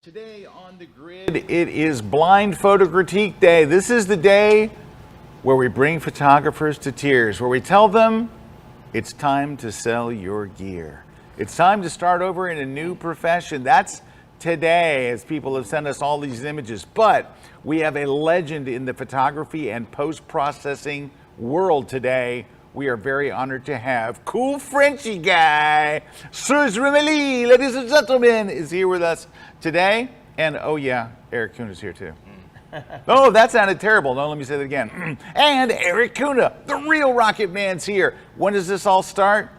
Today on the grid, it is Blind Photo Critique Day. This is the day where we bring photographers to tears, where we tell them it's time to sell your gear. It's time to start over in a new profession. That's today, as people have sent us all these images. But we have a legend in the photography and post-processing world today. We are very honored to have cool Frenchy guy, Serge Ramelli, ladies and gentlemen, is here with us today. And oh yeah, Erik Kuna is here too. Oh, that sounded terrible. No, let me say that again. And Erik Kuna, the real Rocket Man's here. When does this all start?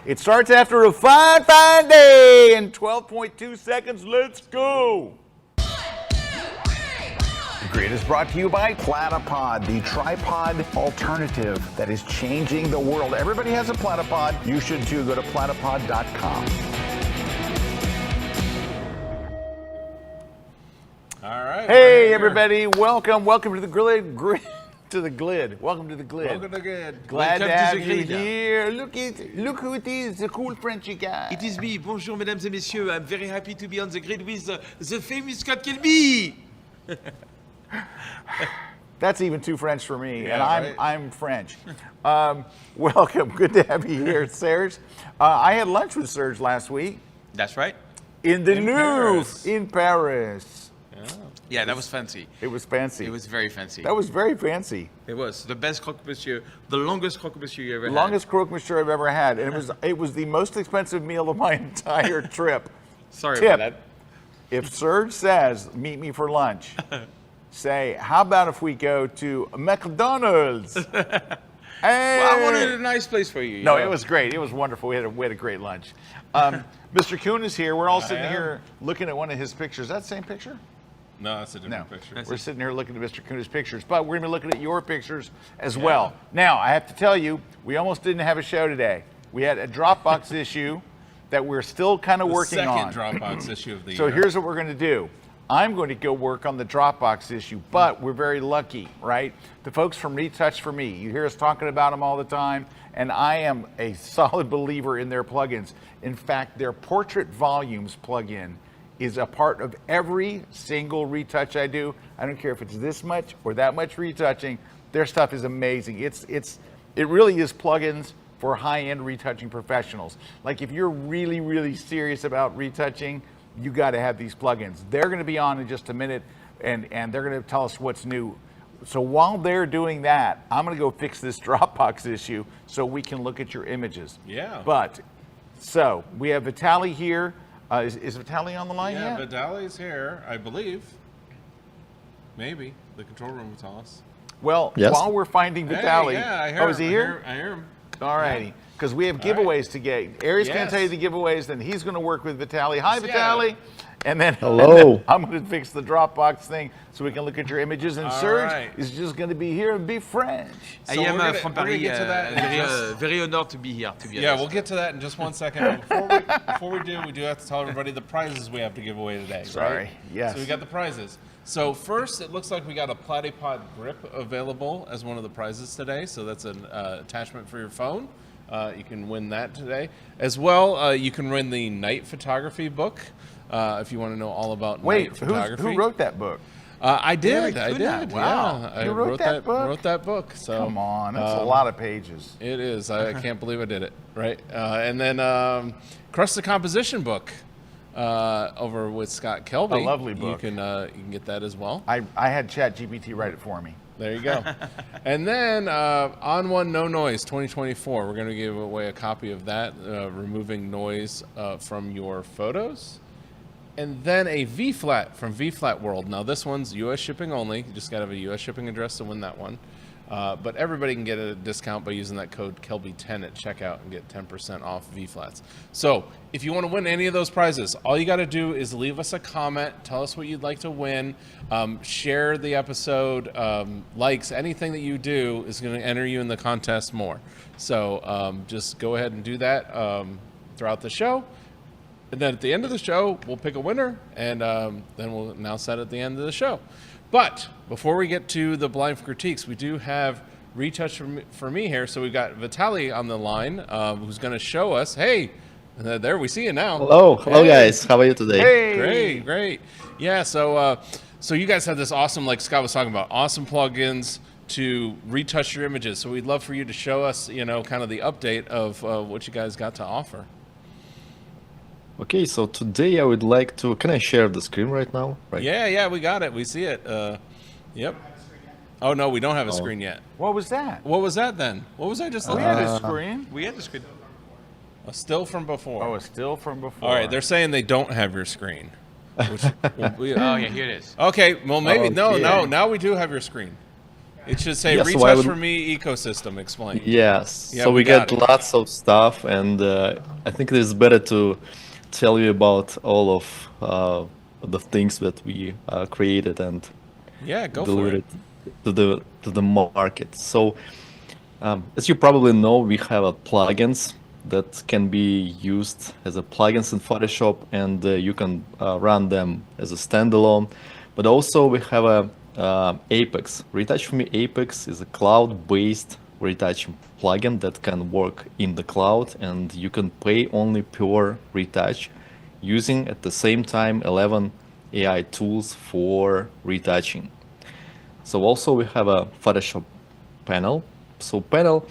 It starts after a fine day in 12.2 seconds. Let's go. The grid is brought to you by Platypod, the tripod alternative that is changing the world. Everybody has a Platypod. You should too. Go to platypod.com. All right. Hey, everybody. Welcome to the grid. Welcome to the glid. Welcome to the grid. Glad Welcome to have the you grid. here. Look who it is, the cool Frenchy guy. It is me. Bonjour, mesdames et messieurs. I'm very happy to be on the grid with the famous cat Kelby. That's even too French for me, Yeah, and right? I'm French. Welcome. Good to have you here, Serge. I had lunch with Serge last week That's right. in the In news Paris. in Paris. Yeah, that was fancy. It was fancy. It was very fancy. That was very fancy. It was the best croque monsieur, the longest croque monsieur you ever had. Longest croque monsieur I've ever had, and it was the most expensive meal of my entire trip. Sorry Tip. about that. If Serge says, meet me for lunch, say, how about if we go to McDonald's? Well, I wanted a nice place for you. No, it was great. It was wonderful. We had a great lunch. Mr. Kuhn is here. We're all sitting here looking at one of his pictures. Is that the same picture? No, that's a No. different picture. We're sitting here looking at Mr. Kuhn's pictures, but we're going to be looking at your pictures as well. Now, I have to tell you, we almost didn't have a show today. We had a Dropbox issue that we're still kind of working on. Second Dropbox issue of the So year. here's what we're going to do. I'm going to go work on the Dropbox issue, but we're very lucky, right? The folks from Retouch4me, you hear us talking about them all the time, and I am a solid believer in their plugins. In fact, their Portrait Volumes plugin is a part of every single retouch I do. I don't care if it's this much or that much retouching. Their stuff is amazing. It really is plugins for high-end retouching professionals. Like if you're really, really serious about retouching, you got to have these plugins. They're going to be on in just a minute, and they're going to tell us what's new. So while they're doing that, I'm going to go fix this Dropbox issue so we can look at your images. Yeah. So we have Vitaly here. Is Vitaly on the line Yeah, yet? Vitaly's here, I believe. Maybe. The control room will tell us. Well, Yes. while we're finding Vitaly, Hey, yeah, I hear is he him. here? I hear him. All righty, because we have giveaways to get. Erik's going Yes. to tell you the giveaways, then he's going to work with Vitaly. Hi, Yeah. Vitaly. And then, Hello. I'm going to fix the Dropbox thing so we can look at your images. And All Serge right. is just going to be here and be French. I So am we're gonna- from we're gonna Paris. get to that in Very, just- very honored to be here. To be Yeah, honest. we'll get to that in just one second. But before we do have to tell everybody the prizes we have to give away today. Sorry. Right? Yes. So we got the prizes. So first, it looks like we got a Platypod grip available as one of the prizes today. So that's an attachment for your phone. You can win that today. As well, you can win the night photography book if you want to know all about Wait, night photography. who wrote that book? I did. Erik I Kuna. did. Wow. Yeah, I You wrote that book? Wrote that book. So Come on, that's a lot of pages. It is. I can't believe I did it. Right. And then Crush the Composition book over with Scott Kelby. A lovely book. You can get that as well. I had ChatGPT write it for me. There you go. And then On One No Noise 2024. We're going to give away a copy of that, removing noise from your photos. And then a V-Flat from V-Flat World. Now this one's U.S. shipping only. You just got to have a U.S. shipping address to win that one. But everybody can get a discount by using that code KELBY10 at checkout and get 10% off V-Flats. So if you want to win any of those prizes, all you got to do is leave us a comment, tell us what you'd like to win, share the episode, likes, anything that you do is going to enter you in the contest more. So just go ahead and do that throughout the show. And then at the end of the show, we'll pick a winner, and then we'll announce that at the end of the show. But before we get to the blind critiques, we do have Retouch for me here. So we've got Vitaly on the line, who's going to show us, hey, There, we see you now. Hello Hey. guys. How are you today? Hey. Great. Yeah, so you guys have this awesome, like Scott was talking about, awesome plugins to retouch your images. So we'd love for you to show us, kind of the update of what you guys got to offer. Okay, so today I would like to. Can I share the screen right now? Right. Yeah, we got it. We see it. Yep. Oh no, we don't have a screen yet. What was that? What was that then? What was I just We looking had at? a screen. We had the screen. A still from before. Oh, a still from before. All right, they're saying they don't have your screen. Which Oh yeah, here it is. okay, well maybe no. Okay. Now we do have your screen. It should say Yeah, so I Retouch would- for Me ecosystem explained. Yes. Yeah, So we we got get it. lots of stuff, and I think it is better to tell you about all of the things that we created and Yeah, go for delivered it. to the market. So, as you probably know, we have a plugins that can be used as a plugins in Photoshop, and you can run them as a standalone. But also we have a Apex. Retouch4me Apex is a cloud-based retouching plugin that can work in the cloud, and you can pay only per retouch, using at the same time 11 AI tools for retouching. So also we have a Photoshop panel. So panel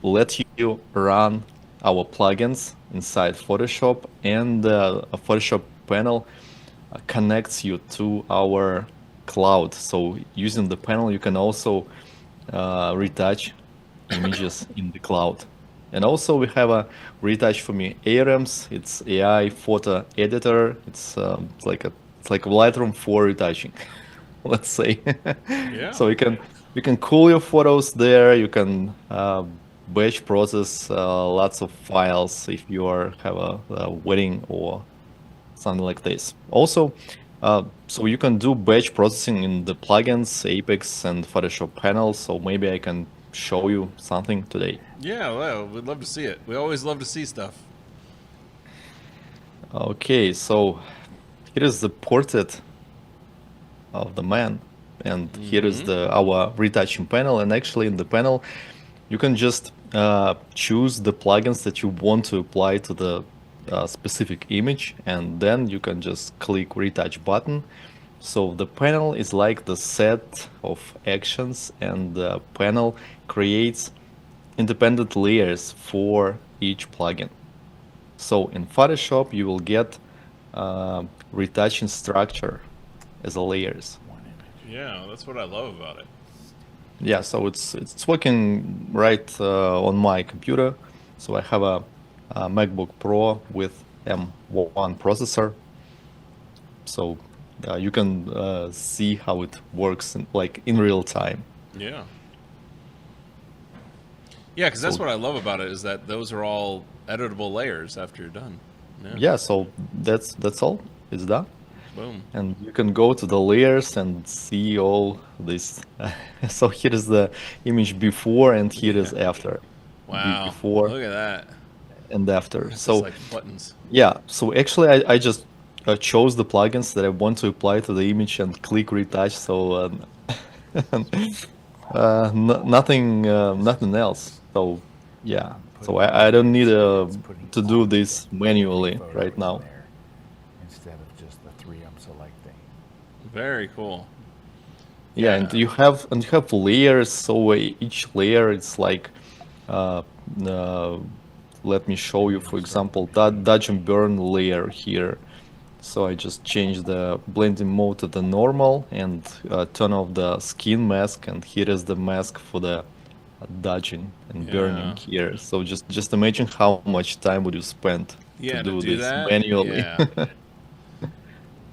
let you run our plugins inside Photoshop, and a Photoshop panel connects you to our cloud. So using the panel, you can also retouch images in the cloud. And also we have a Retouch4me ARMs. It's AI photo editor. It's like a Lightroom for retouching, let's say. Yeah. So you can cool your photos there. You can batch process lots of files if you have a wedding or something like this. Also, so you can do batch processing in the plugins, Apex, and Photoshop panels. So maybe I can show you something today. Yeah, well, we'd love to see it. We always love to see stuff. Okay, so here is the portrait of the man, and here is our retouching panel. And actually, in the panel, you can just choose the plugins that you want to apply to the specific image, and then you can just click retouch button. So the panel is like the set of actions, and the panel creates independent layers for each plugin. So in Photoshop, you will get retouching structure as a layers. Yeah, that's what I love about it. Yeah, so it's working right on my computer. So I have a MacBook Pro with M1 processor. So you can see how it works in real time. Yeah. Yeah, because that's So- what I love about it is that those are all editable layers after you're done. Yeah, so that's all. It's done. Boom. And you can go to the layers and see all this. So here is the image before, and here is after. Wow. Before Look at that. and after. It's So just like buttons. yeah, so actually I just chose the plugins that I want to apply to the image and click retouch. So nothing else. So yeah, so I don't need to do this manually right now. Instead of just the three I'm selecting. Very cool. Yeah, and you have layers. So each layer it's like, let me show you. For example, that dodge and burn layer here. So I just change the blending mode to the normal and turn off the skin mask. And here is the mask for the dodging and burning here. So just imagine how much time would you spend Yeah, to do this that manually. Yeah.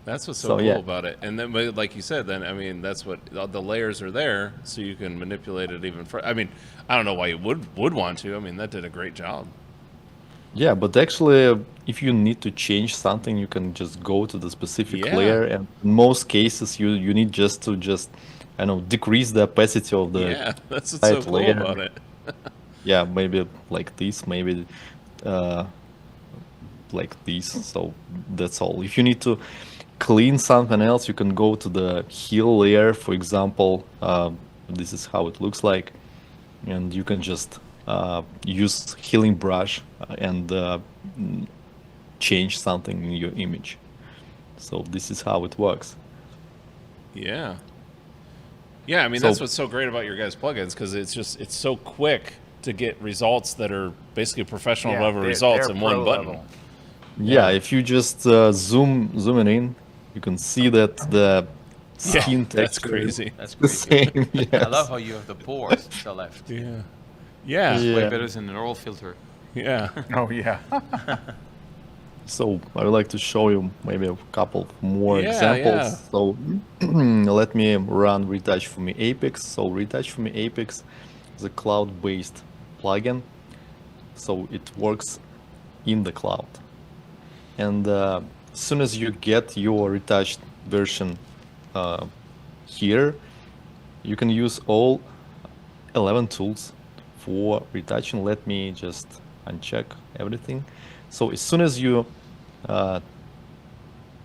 That's what's so So, cool yeah. about it. And then, but like you said, then I mean, that's what the layers are there, so you can manipulate it even further. I mean, I don't know why you would want to. I mean, that did a great job. Yeah, but actually, if you need to change something, you can just go to the specific Yeah. layer, and in most cases, you need to I know, decrease the opacity of the Yeah, that's what's so side cool layer. about it. Yeah, maybe like this, maybe like this. So that's all. If you need to clean something else, you can go to the heel layer, for example. This is how it looks like, and you can just use healing brush and change something in your image. So this is how it works. Yeah. Yeah, I mean, So- that's what's so great about your guys' plugins, because it's so quick to get results that are basically professional Yeah, level they're- results they're in one pro button. level. Yeah, if you just zoom it in, you can see that the Yeah, skin that's texture crazy. That's is the crazy. same. I Yes. love how you have the pores to the left. Yeah. Yeah. It's way Yeah. better than an oral filter. Yeah. Oh yeah. So I would like to show you maybe a couple more Yeah, examples. yeah. So let me run Retouch4me Apex. So Retouch4me Apex is a cloud-based plugin. So it works in the cloud. And as soon as you get your retouched version here, you can use all 11 tools for retouching. Let me just uncheck everything. So as soon as you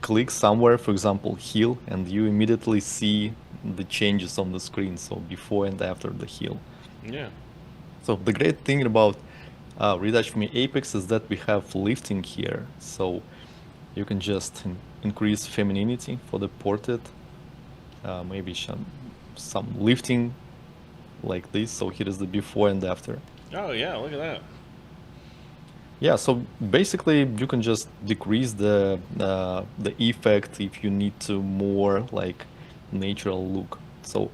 click somewhere, for example, heal, and you immediately see the changes on the screen. So before and after the heal. Yeah. So the great thing about Retouch4me Apex is that we have lifting here. So you can just increase femininity for the portrait, maybe some lifting like this. So here is the before and after. Oh, yeah, look at that. Yeah, so basically you can just decrease the effect if you need to more like natural look. So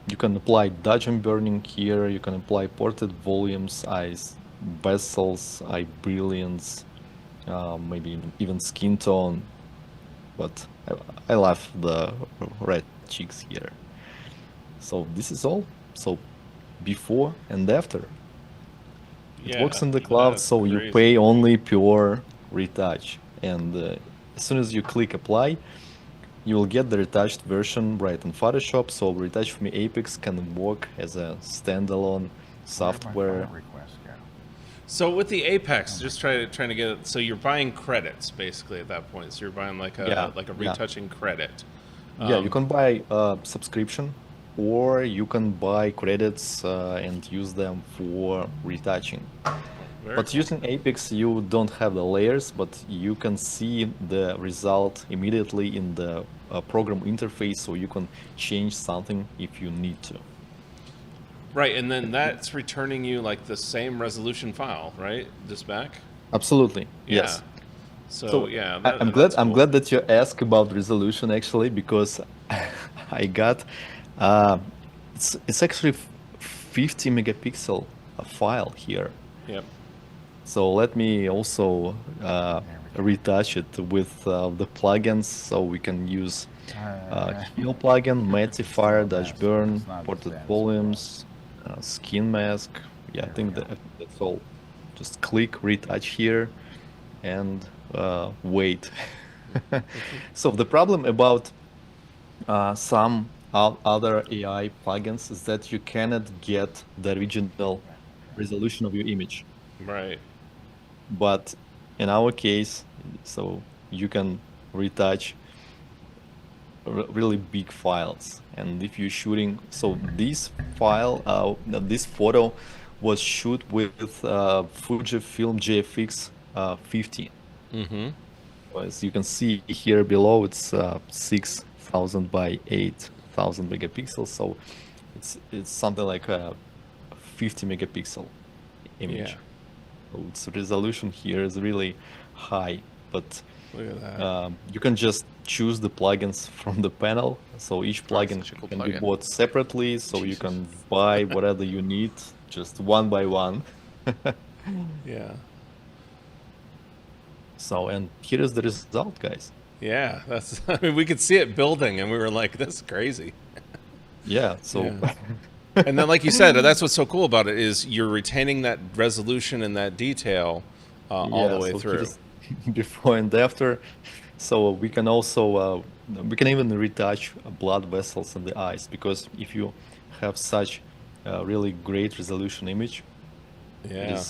you can apply dodge and burning here. You can apply portrait volumes, eyes, bezels, eye brilliance, maybe even skin tone. But I love the red cheeks here. So this is all. So before and after. It Yeah, works in the cloud, that's so you crazy. pay only pure retouch. And as soon as you click apply, you will get the retouched version right in Photoshop. So Retouch4me Apex can work as a standalone software. Request go. So with the Apex, just trying to get it. So you're buying credits basically at that point. So you're buying like a Yeah, yeah. retouching credit. Yeah, you can buy a subscription, or you can buy credits and use them for retouching. Very But cool. using Apex, you don't have the layers, but you can see the result immediately in the program interface, so you can change something if you need to. Right, and then that's returning you like the same resolution file, right? Just back. Absolutely, Yeah. yes. So, yeah, I'm that's I'm cool. glad that you asked about resolution actually, because I got it's actually 50 megapixel file here. Yep. So let me also retouch it with the plugins, so we can use heal plugin, mattifier, dash burn, It's not portrait advanced. volumes, skin mask. Yeah, I think that's all. Just click retouch here and wait. So the problem about some other AI plugins is that you cannot get the original resolution of your image. Right. But in our case, so you can retouch really big files. And if you're shooting, so this this photo was shot with Fujifilm GFX 50. Mm-hmm. As you can see here below, it's 6,000 by 8,000 megapixels. So it's something like a 50 megapixel image. Yeah. So its resolution here is really high, but Look at that. you can just choose the plugins from the panel. So each plugin such a cool can be plugin. bought separately, so you can buy whatever you need, just one by one. Yeah. So, and here is the result, guys. Yeah. That's. I mean, we could see it building, and we were like, "This is crazy." Yeah, so Yeah. And then, like you said, that's what's so cool about it is you're retaining that resolution and that detail all the yeah, way so through. here's before and after. So we can also we can even retouch blood vessels in the eyes, because if you have such a really great resolution image, Yeah.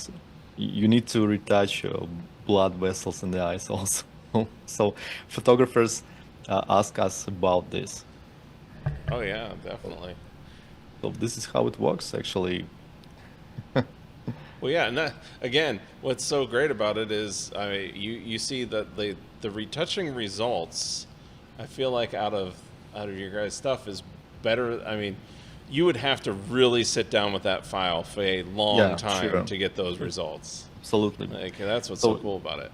you need to retouch blood vessels in the eyes also. So photographers ask us about this. Oh yeah, definitely. So this is how it works actually. Well, yeah, and that, again, what's so great about it is, I mean, you see that the retouching results, I feel like out of your guys' stuff is better. I mean, you would have to really sit down with that file for a long time to get those results. Absolutely. Like, that's what's so cool about it.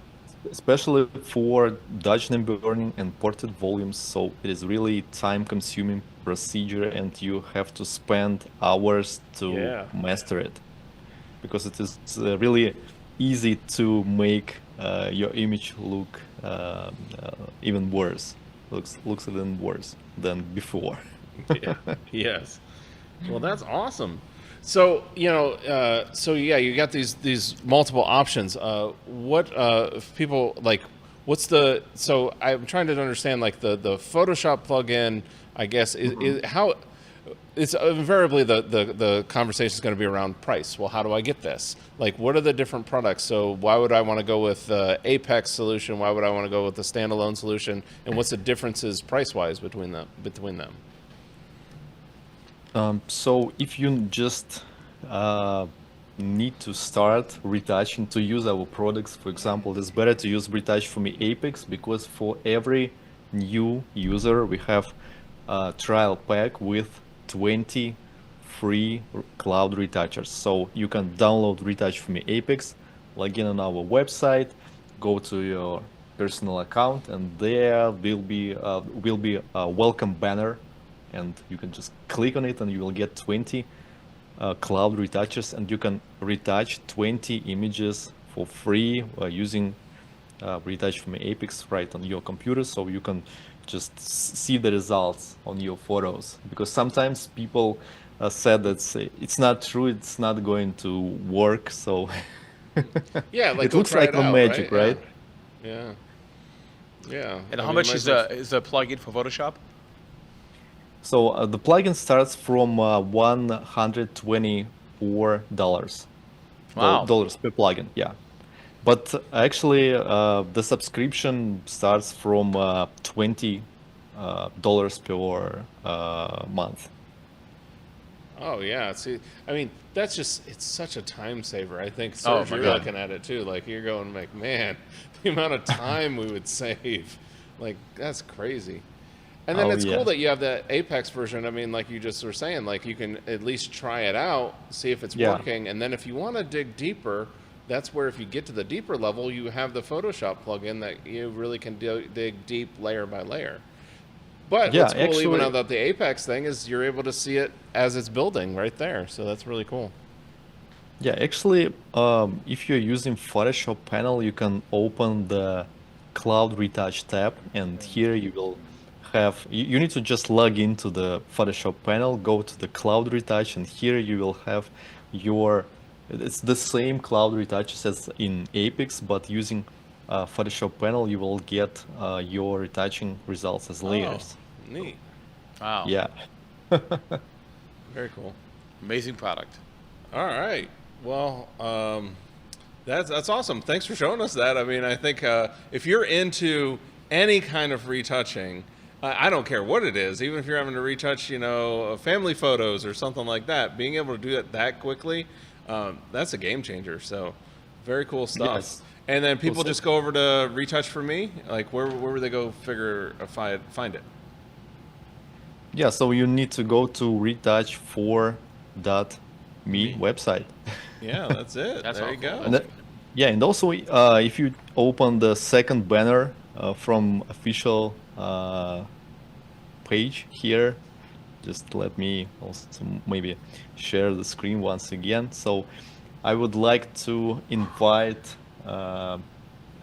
Especially for Dutch name burning and portrait volumes, so it is really time-consuming procedure, and you have to spend hours to master it, because it is really easy to make your image look even worse. Looks even worse than before. Yeah. Yes. Well, that's awesome. So, you know, you got these multiple options. What if people like? What's the? So I'm trying to understand, like the Photoshop plugin. I guess is how. It's invariably the conversation is going to be around price. Well, how do I get this? Like, what are the different products? So why would I want to go with the Apex solution? Why would I want to go with the standalone solution? And what's the differences price-wise between them? So if you just need to start retouching to use our products, for example, it's better to use Retouch4me Apex, because for every new user we have a trial pack with 20 free cloud retouchers. So you can download Retouch4me Apex, log in on our website, go to your personal account, and there will be a welcome banner, and you can just click on it and you will get 20 cloud retouchers, and you can retouch 20 images for free using Retouch4me Apex right on your computer, so you can just see the results on your photos. Because sometimes people said that it's not true, it's not going to work, so yeah, like it looks like the magic, right? Yeah. Yeah. And how much is the plugin for Photoshop? So the plugin starts from $124 Wow. dollars per plugin, yeah. But actually, the subscription starts from $20 per month. Oh yeah. See, I mean, that's it's such a time saver. I think, Serge, you're looking at it too. Like, you're going like, man, the amount of time we would save, like, that's crazy. And then it's cool that you have the Apex version. I mean, like you just were saying, like, you can at least try it out, see if it's working, and then if you want to dig deeper, that's where, if you get to the deeper level, you have the Photoshop plugin that you really can dig deep layer by layer. But what's cool even about the Apex thing is you're able to see it as it's building right there. So that's really cool. Yeah, actually, if you're using Photoshop panel, you can open the Cloud Retouch tab, and here you will have, you need to just log into the Photoshop panel, go to the Cloud Retouch, and here you will have it's the same Cloud Retouches as in Apex, but using Photoshop panel, you will get your retouching results as layers. Oh, neat. Wow. Yeah. Very cool. Amazing product. All right. Well, that's awesome. Thanks for showing us that. I mean, I think if you're into any kind of retouching, I don't care what it is, even if you're having to retouch, you know, family photos or something like that, being able to do it that quickly, that's a game changer. So very cool stuff. Yes. And then people just go over to Retouch4me. Like, where would they go find it? Yeah, so you need to go to Retouch4me website. Yeah, that's it. There you go. And and also if you open the second banner from official page here, just let me also maybe share the screen once again. So I would like to invite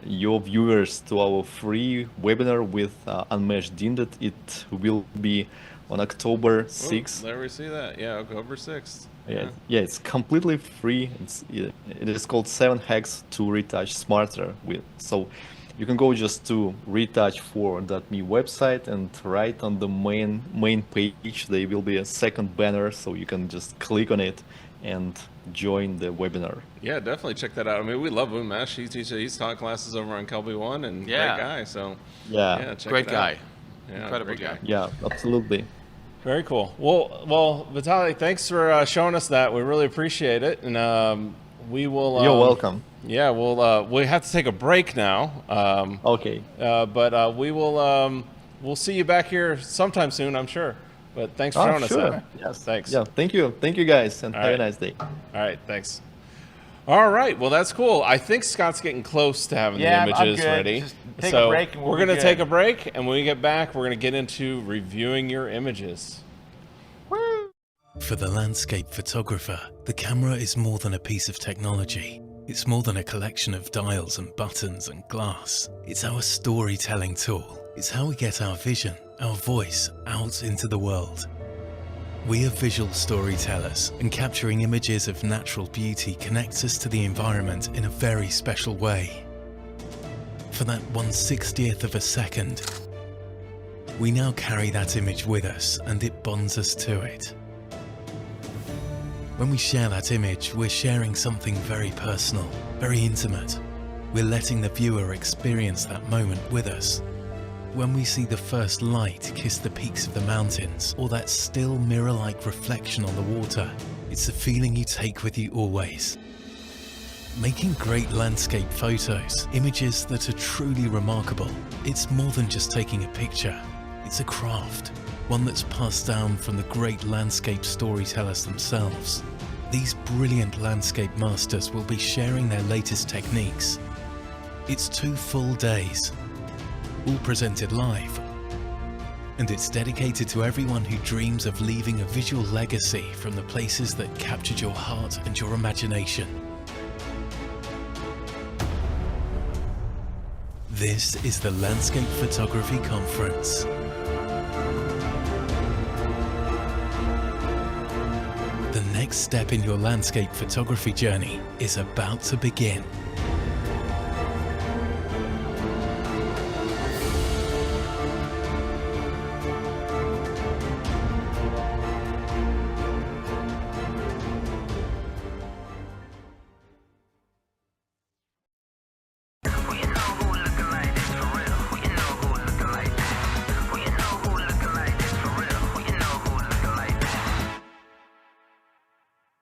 your viewers to our free webinar with Unmesh Dinda. It will be on October 6th. There we see that. Yeah, October 6th. Yeah, it's completely free. It is called 7 Hacks to Retouch Smarter. So you can go just to Retouch4me website, and right on the main page there will be a second banner, so you can just click on it and join the webinar. Yeah, definitely check that out. I mean, we love Unmesh. He's taught classes over on KelbyOne, and great guy. So check great it guy. out. Yeah, Incredible great guy. Yeah, absolutely. Very cool. Well, Vitaly, thanks for showing us that. We really appreciate it. And we will. You're welcome. Yeah, we have to take a break now. Okay. But we'll see you back here sometime soon, I'm sure. But thanks for joining sure. us. Yes. Thanks. Yeah. Thank you, guys, and have right. a nice day. All right, thanks. All right, well, that's cool. I think Scott's getting close to having the I'm images good. ready. Just take a break and we're going to take a break, and when we get back, we're going to get into reviewing your images. For the landscape photographer, the camera is more than a piece of technology. It's more than a collection of dials and buttons and glass. It's our storytelling tool. It's how we get our vision, our voice, out into the world. We are visual storytellers, and capturing images of natural beauty connects us to the environment in a very special way. For that 1/60th of a second, we now carry that image with us, and it bonds us to it. When we share that image, we're sharing something very personal, very intimate. We're letting the viewer experience that moment with us. When we see the first light kiss the peaks of the mountains, or that still mirror-like reflection on the water, it's a feeling you take with you always. Making great landscape photos, images that are truly remarkable, it's more than just taking a picture. It's a craft, one that's passed down from the great landscape storytellers themselves. These brilliant landscape masters will be sharing their latest techniques. It's 2 full days, all presented live. And it's dedicated to everyone who dreams of leaving a visual legacy from the places that captured your heart and your imagination. This is the Landscape Photography Conference. The next step in your landscape photography journey is about to begin.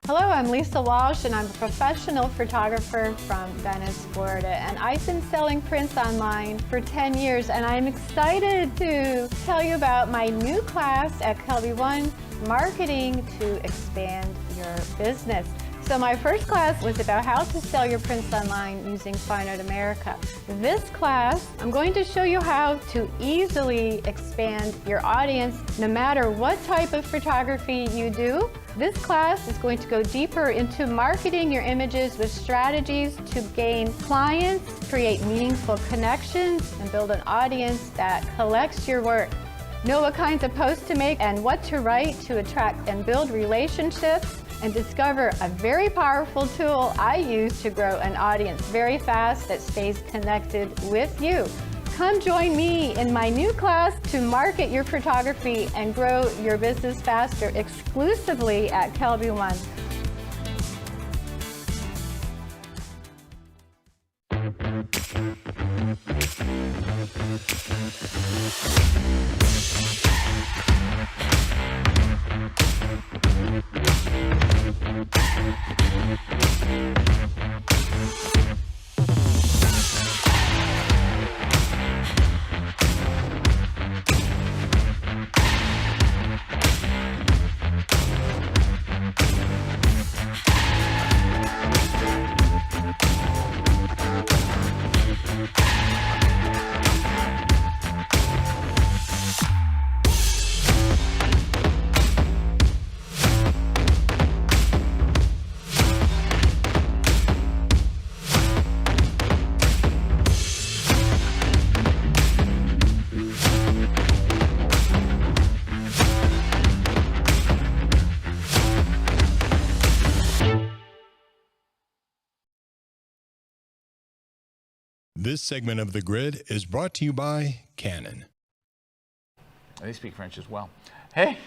Hello, I'm Lisa Walsh, and I'm a professional photographer from Venice, Florida, and I've been selling prints online for 10 years, and I'm excited to tell you about my new class at KelbyOne, Marketing to Expand Your Business. So my first class was about how to sell your prints online using Fine Art America. This class, I'm going to show you how to easily expand your audience no matter what type of photography you do. This class is going to go deeper into marketing your images with strategies to gain clients, create meaningful connections, and build an audience that collects your work. Know what kinds of posts to make and what to write to attract and build relationships, and discover a very powerful tool I use to grow an audience very fast that stays connected with you. Come join me in my new class to market your photography and grow your business faster exclusively at KelbyOne. This segment of The Grid is brought to you by Canon. They speak French as well. Hey,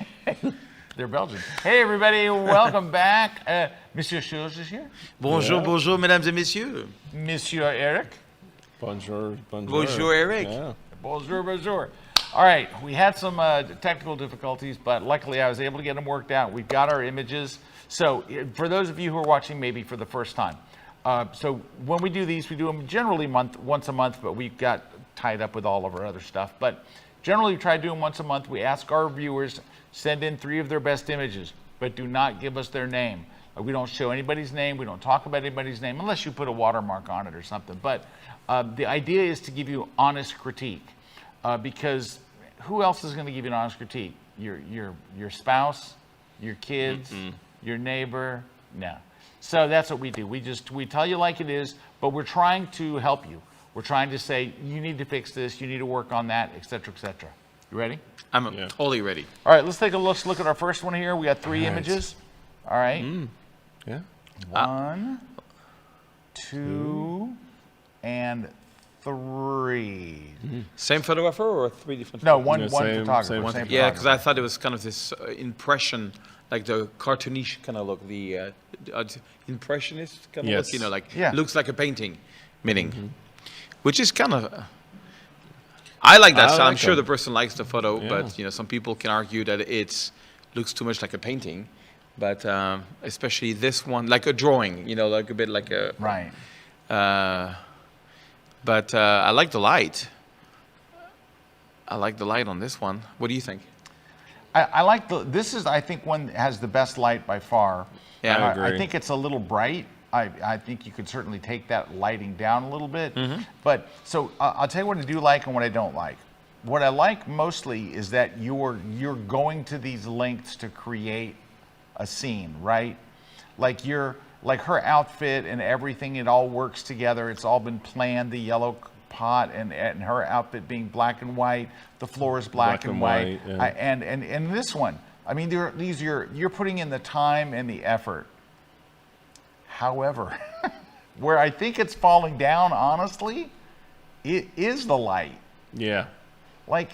they're Belgian. Hey, everybody, welcome back. Monsieur Serge is here. Bonjour, bonjour, mesdames et messieurs. Monsieur Erik. Bonjour, Bonjour, Erik. Yeah. Bonjour, bonjour. All right, we had some technical difficulties, but luckily I was able to get them worked out. We've got our images. So for those of you who are watching maybe for the first time, So when we do these, we do them generally once a month, but we got tied up with all of our other stuff. But generally, we try to do them once a month. We ask our viewers, send in 3 of their best images, but do not give us their name. We don't show anybody's name. We don't talk about anybody's name unless you put a watermark on it or something. But the idea is to give you honest critique, because who else is going to give you an honest critique? Your spouse, your kids, your neighbor? No. So that's what we do. We tell you like it is, but we're trying to help you. We're trying to say, you need to fix this, you need to work on that, et cetera, et cetera. You ready? I'm totally ready. All right, let's take a look at our first one here. We got 3 images. All right. Yeah. 1, 2, and 3. Same photographer or 3 different? No, one Yeah, photographer. same Same Yeah, because I photographer. thought it was kind of this impression, like the cartoonish kind of look, the impressionist kind of Yes. look, you know, like Yeah. looks like a painting, meaning, which is kind of. I like that. I So I'm like sure them. the person likes the photo, Yeah. but some people can argue that it looks too much like a painting. But especially this one, like a drawing, like a bit like a. Right. But I like the light. I like the light on this one. What do you think? I like this is, I think, one that has the best light by far. Yeah. I I agree. think it's a little bright. I think you could certainly take that lighting down a little bit. But so I'll tell you what I do like and what I don't like. What I like mostly is that you're going to these lengths to create a scene, right? Like her outfit and everything, it all works together. It's all been planned. The yellow pot and her outfit being black and white. The floor is black and white. yeah. And this one, I mean, you're putting in the time and the effort. However, where I think it's falling down, honestly, it is the light. Yeah. Like,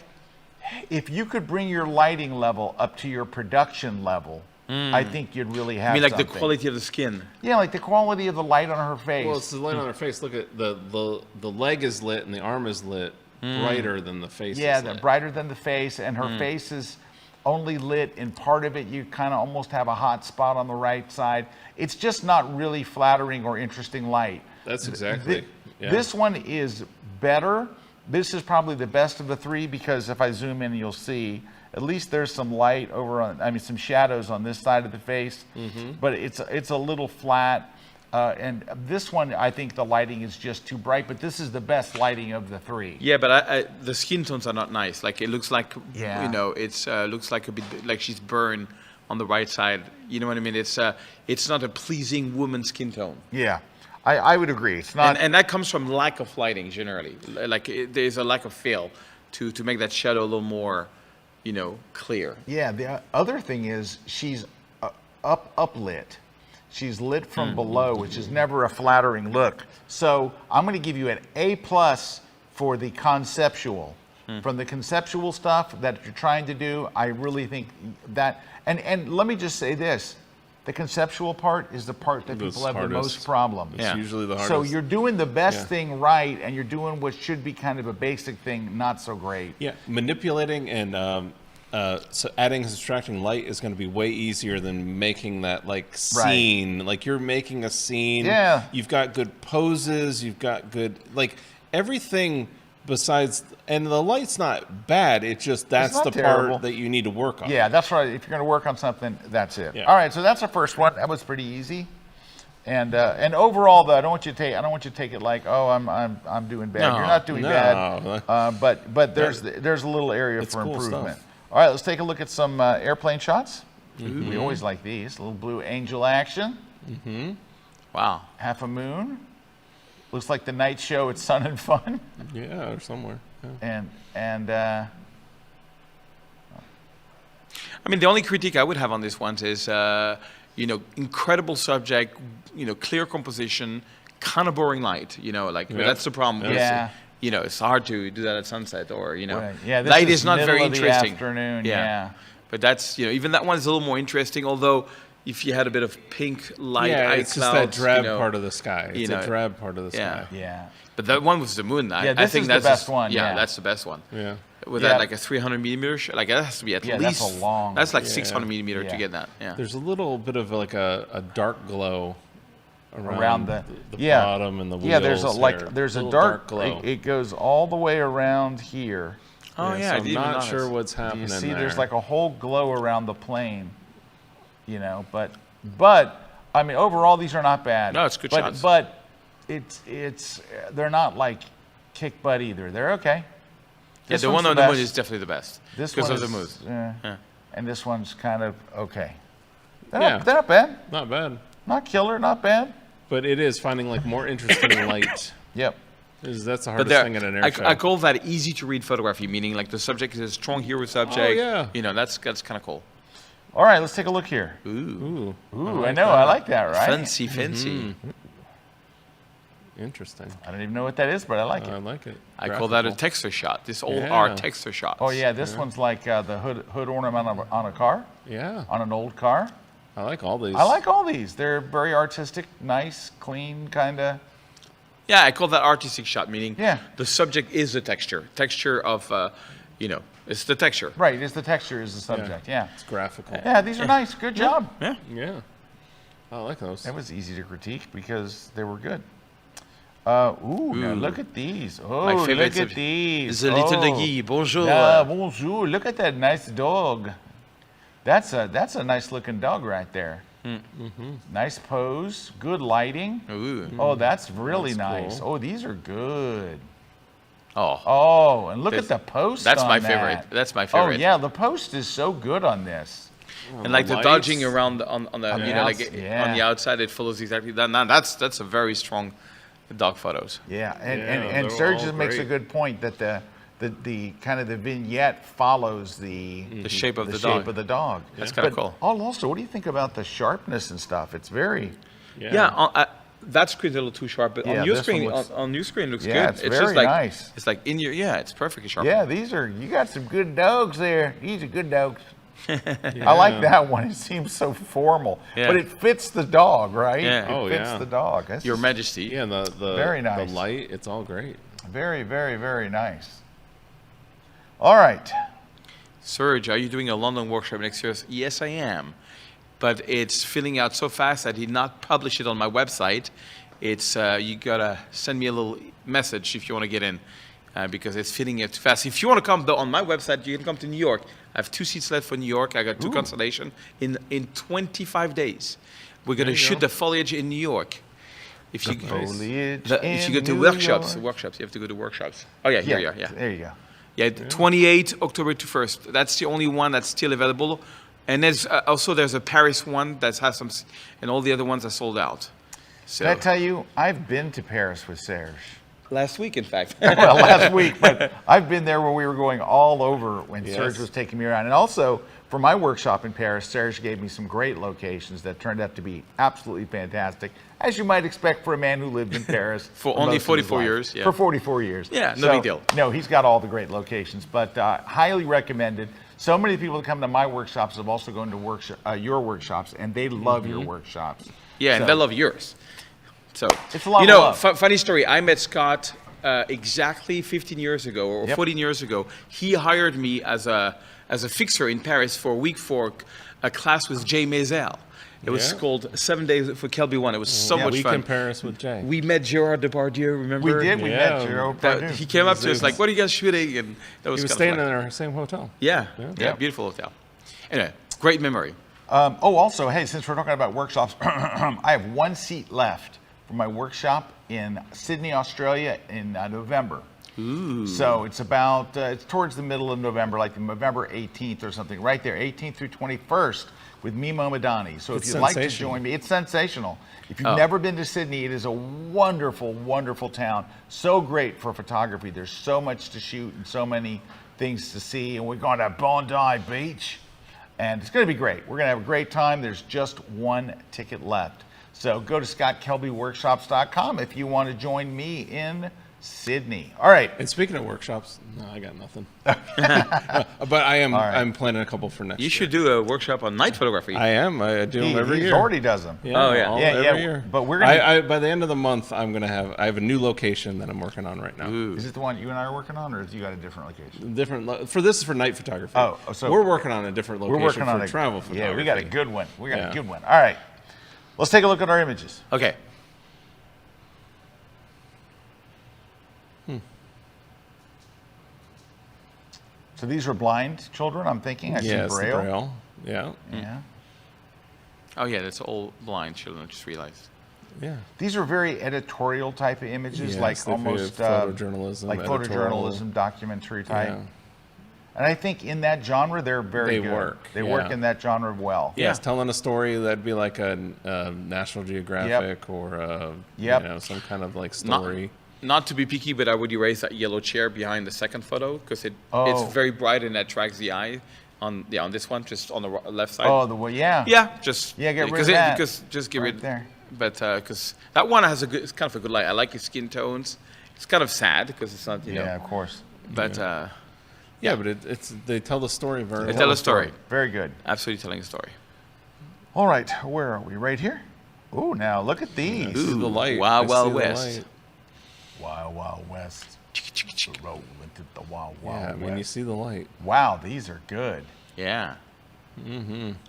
if you could bring your lighting level up to your production level, I think you'd really have I mean, like something. the quality of the skin. Yeah, like the quality of the light on her face. Well, it's the light on her face. Look at the leg is lit and the arm is lit brighter than the face yeah, is lit. brighter than the face, and her face is only lit in part of it. You kind of almost have a hot spot on the right side. It's just not really flattering or interesting light. That's exactly. Yeah. This one is better. This is probably the best of the 3 because if I zoom in, you'll see at least there's some light some shadows on this side of the face, but it's a little flat. And this one, I think the lighting is just too bright, but this is the best lighting of the 3. Yeah, but the skin tones are not nice. Like it looks like, Yeah. it's looks like a bit like she's burned on the right side. You know what I mean? It's not a pleasing woman's skin tone. Yeah, I would agree. It's not. And that comes from lack of lighting generally. Like there's a lack of feel to make that shadow a little more, clear. Yeah, the other thing is she's uplit. She's lit from below, which is never a flattering look. So I'm going to give you an A+ for the conceptual. From the conceptual stuff that you're trying to do, I really think that. And let me just say this: the conceptual part is the part that That's people have the hardest. most problem. It's Yeah. usually the hardest. So you're doing the best Yeah. thing right, and you're doing what should be kind of a basic thing, not so great. Yeah, manipulating and so adding and subtracting light is going to be way easier than making that scene. Like you're making a scene. Yeah. You've got good poses. You've got good everything besides, and the light's not bad. It's just that's not the terrible. part that you need to work on. Yeah, that's right. If you're going to work on something, that's it. Yeah. All right, so that's the first one. That was pretty easy. And overall, though, I don't want you to take it like, oh, I'm doing bad. No. You're not doing No. bad. But there's a little area It's for cool improvement. stuff. All right, let's take a look at some airplane shots. We always like these. A little blue angel action. Wow. Half a moon. Looks like the night show at Sun and Fun. Yeah, or somewhere. Yeah. And I mean, the only critique I would have on this one is, incredible subject, clear composition, kind of boring light. But that's the problem. with Yeah. It's hard to do that at sunset or Right. Yeah, this light is is not middle very of the interesting. afternoon, yeah. But that's even that one is a little more interesting. Although if you had a bit of pink light, Yeah, eye it's just clouds, that drab part of the sky. It's you a know, drab part of the yeah. sky. yeah. But that one with the moon, Yeah, I this think is the that's best one, Yeah, yeah. that's the best one. Yeah. With Yeah. that, like a 300 millimeter, that has to be at Yeah, least. that's a long- That's like Yeah. 600 millimeter Yeah. to get that. Yeah. There's a little bit of a dark glow around the bottom and the wheels. Yeah, there's a little dark glow. It goes all the way around here. Oh yeah, so I I'm didn't even not notice. sure what's Do happening you see? there. There's like a whole glow around the plane. But I mean, overall, these are not bad. No, it's good shots. But they're not like kick butt either. They're okay. Yeah, the one's one on the moon best. is definitely the best. This because one of the is, mood. yeah. And this one's kind of okay. They're Yeah. not bad. Not bad. Not killer, not bad. But it is finding like more interesting light. Yep. That's the But hardest thing in an air show. I call that easy to read photography, meaning like the subject is a strong hero subject. Oh, yeah. You know, that's kind of cool. All right, let's take a look here. Ooh. Ooh, I like that, right? Fancy. Interesting. I don't even know what that is, but I like I it. like it. I call that a Graphical. texture shot. This old Yeah. art texture shot. Oh yeah, this one's like the hood ornament on a car, Yeah. on an old car. I like all these. I like all these. They're very artistic, nice, clean, kind of. Yeah, I call that artistic shot, meaning Yeah. the subject is the texture of, it's the texture. Right, it's the texture is the subject. Yeah. It's graphical. Yeah, these are nice. Good job. Yeah. Yeah. I like those. That was easy to critique because they were good. Now look at these. Oh, My favorite look at these. The little Oh. doggy. Bonjour. Bonjour. Look at that nice dog. That's a nice looking dog right there. Nice pose. Good lighting. Ooh. Oh, that's really That's nice. cool. Oh, these are good. Oh. Oh, and look That's- at the post. that's on my that. favorite. That's my Oh favorite. yeah, the post is so good on this. And like the lights. dodging around on the the you know like outs- yeah. on the outside, it follows exactly that. Now that's a very strong dog photos. Yeah, and they're Serge all makes a great. good point that the kind of the vignette follows the shape of the shape dog. of the dog. That's kinda But cool. Also, what do you think about the sharpness and stuff? It's very Yeah, that screen's a little too sharp, but Yeah, on your this one screen, looks- on your screen looks Yeah, good. it's just very like nice. it's like in your it's perfectly sharp. yeah. You got some good dogs there. These are good dogs. I like that one. It seems so formal, Yeah. but it fits the dog, right? Yeah. It Oh, fits yeah. the dog. That's Your Majesty. Yeah, and the Very nice. The light, it's all great. very, very, very nice. All right. Serge, are you doing a London workshop next year? Yes, I am. But it's filling out so fast I did not publish it on my website. It's you gotta send me a little message if you want to get in, because it's filling out too fast. If you want to come though on my website, you can come to New York. I have 2 seats left for New York. I got 2 cancellation in 25 days. We're gonna shoot the foliage in New York. If you Foliage if you go in to New workshops, York. you have to go to workshops. Oh yeah, here you are. Yeah. There you go. Yeah, 28 October to 1st. That's the only one that's still available. And there's there's a Paris one that has some, and all the other ones are sold out. So Did I tell you, I've been to Paris with Serge. last week, in fact. Well, last week, but I've been there where we were going all over when Yes. Serge was taking me around. And also, for my workshop in Paris, Serge gave me some great locations that turned out to be absolutely fantastic, as you might expect for a man who lived in Paris For only most of his 44 life. years, yeah. For 44 years. Yeah, no big deal. No, he's got all the great locations, but highly recommended. So many people that come to my workshops have also gone to your workshops, and they love your workshops. Yeah, So- and they love yours. So It's a lot you of know, love. funny story. I met Scott exactly 15 years ago or Yep. 14 years ago. He hired me as a fixer in Paris for a week for a class with Jay Maisel. It was Yeah. called 7 Days for KelbyOne. It was so much Week fun. in Paris with Jay. We met Gerard Depardieu. Remember? We did. We Yeah. met Gerard That, Depardieu. he came up to us like, "What are you guys shooting?" And that was He was kind staying of in fun. our same hotel. Yeah, Yeah. beautiful hotel. Anyway, great memory. Also, hey, since we're talking about workshops, I have 1 seat left for my workshop in Sydney, Australia in November. Ooh. So it's about, it's towards the middle of November, like November 18th or something, right there, 18th through 21st with Mimo Madani. So It's if you'd like to sensational. join me, it's sensational. If you've never been to Sydney, it is a wonderful, wonderful town. So great for photography. There's so much to shoot and so many things to see. And we're going to Bondi Beach. And it's going to be great. We're going to have a great time. There's just 1 ticket left. So go to scottkelbyworkshops.com if you want to join me in Sydney. All right. And speaking of workshops, no, I got nothing. But I am. right. I'm planning a couple for next You year. should do a workshop on night photography. I am. I do them every He year. already does them. Yeah, Oh, yeah. all- Yeah, every yeah, year. but we're gonna- I by the end of the month, I have a new location that I'm working on right now. Is it the one you and I are working on, or have you got a different location? For this is for night photography. Oh, so we're working on a different location We're working on for travel photography. Yeah, we got a good one. We got a good one. All right. Let's take a look at our images. Okay. So these are blind children, I'm thinking. I see Yes, the Braille. Braille. Yeah. Yeah. Oh yeah, that's all blind children. I just realized. Yeah. These are very editorial type of images, Yes, like they're very almost photojournalism, like editorial. photojournalism, documentary type. Yeah. And I think in that genre, they're very They good. work, They work yeah. in that genre well. Yes, telling a story that'd be like a National Geographic or a, Yep. you know, some kind of like Not- story. Not to be picky, but I would erase that yellow chair behind the second photo because Oh. it's very bright and attracts the eye. On this one, just on the left side. Oh, the way, yeah. Yeah, just Yeah, get rid because of that. because just get Right rid there. But because that one has it's kind of a good light. I like his skin tones. It's kind of sad because it's not Yeah, of course. But Yeah, but they tell the story very they well. tell a story. Very good. Absolutely telling a story. All right, where are we? Right here? Ooh, now look at these. See the light. Wild, I Wild see the West. light. Wild, Wild West. Roll into the Wild, Yeah, Wild I mean, you West. see the light. Wow, these are good. Yeah.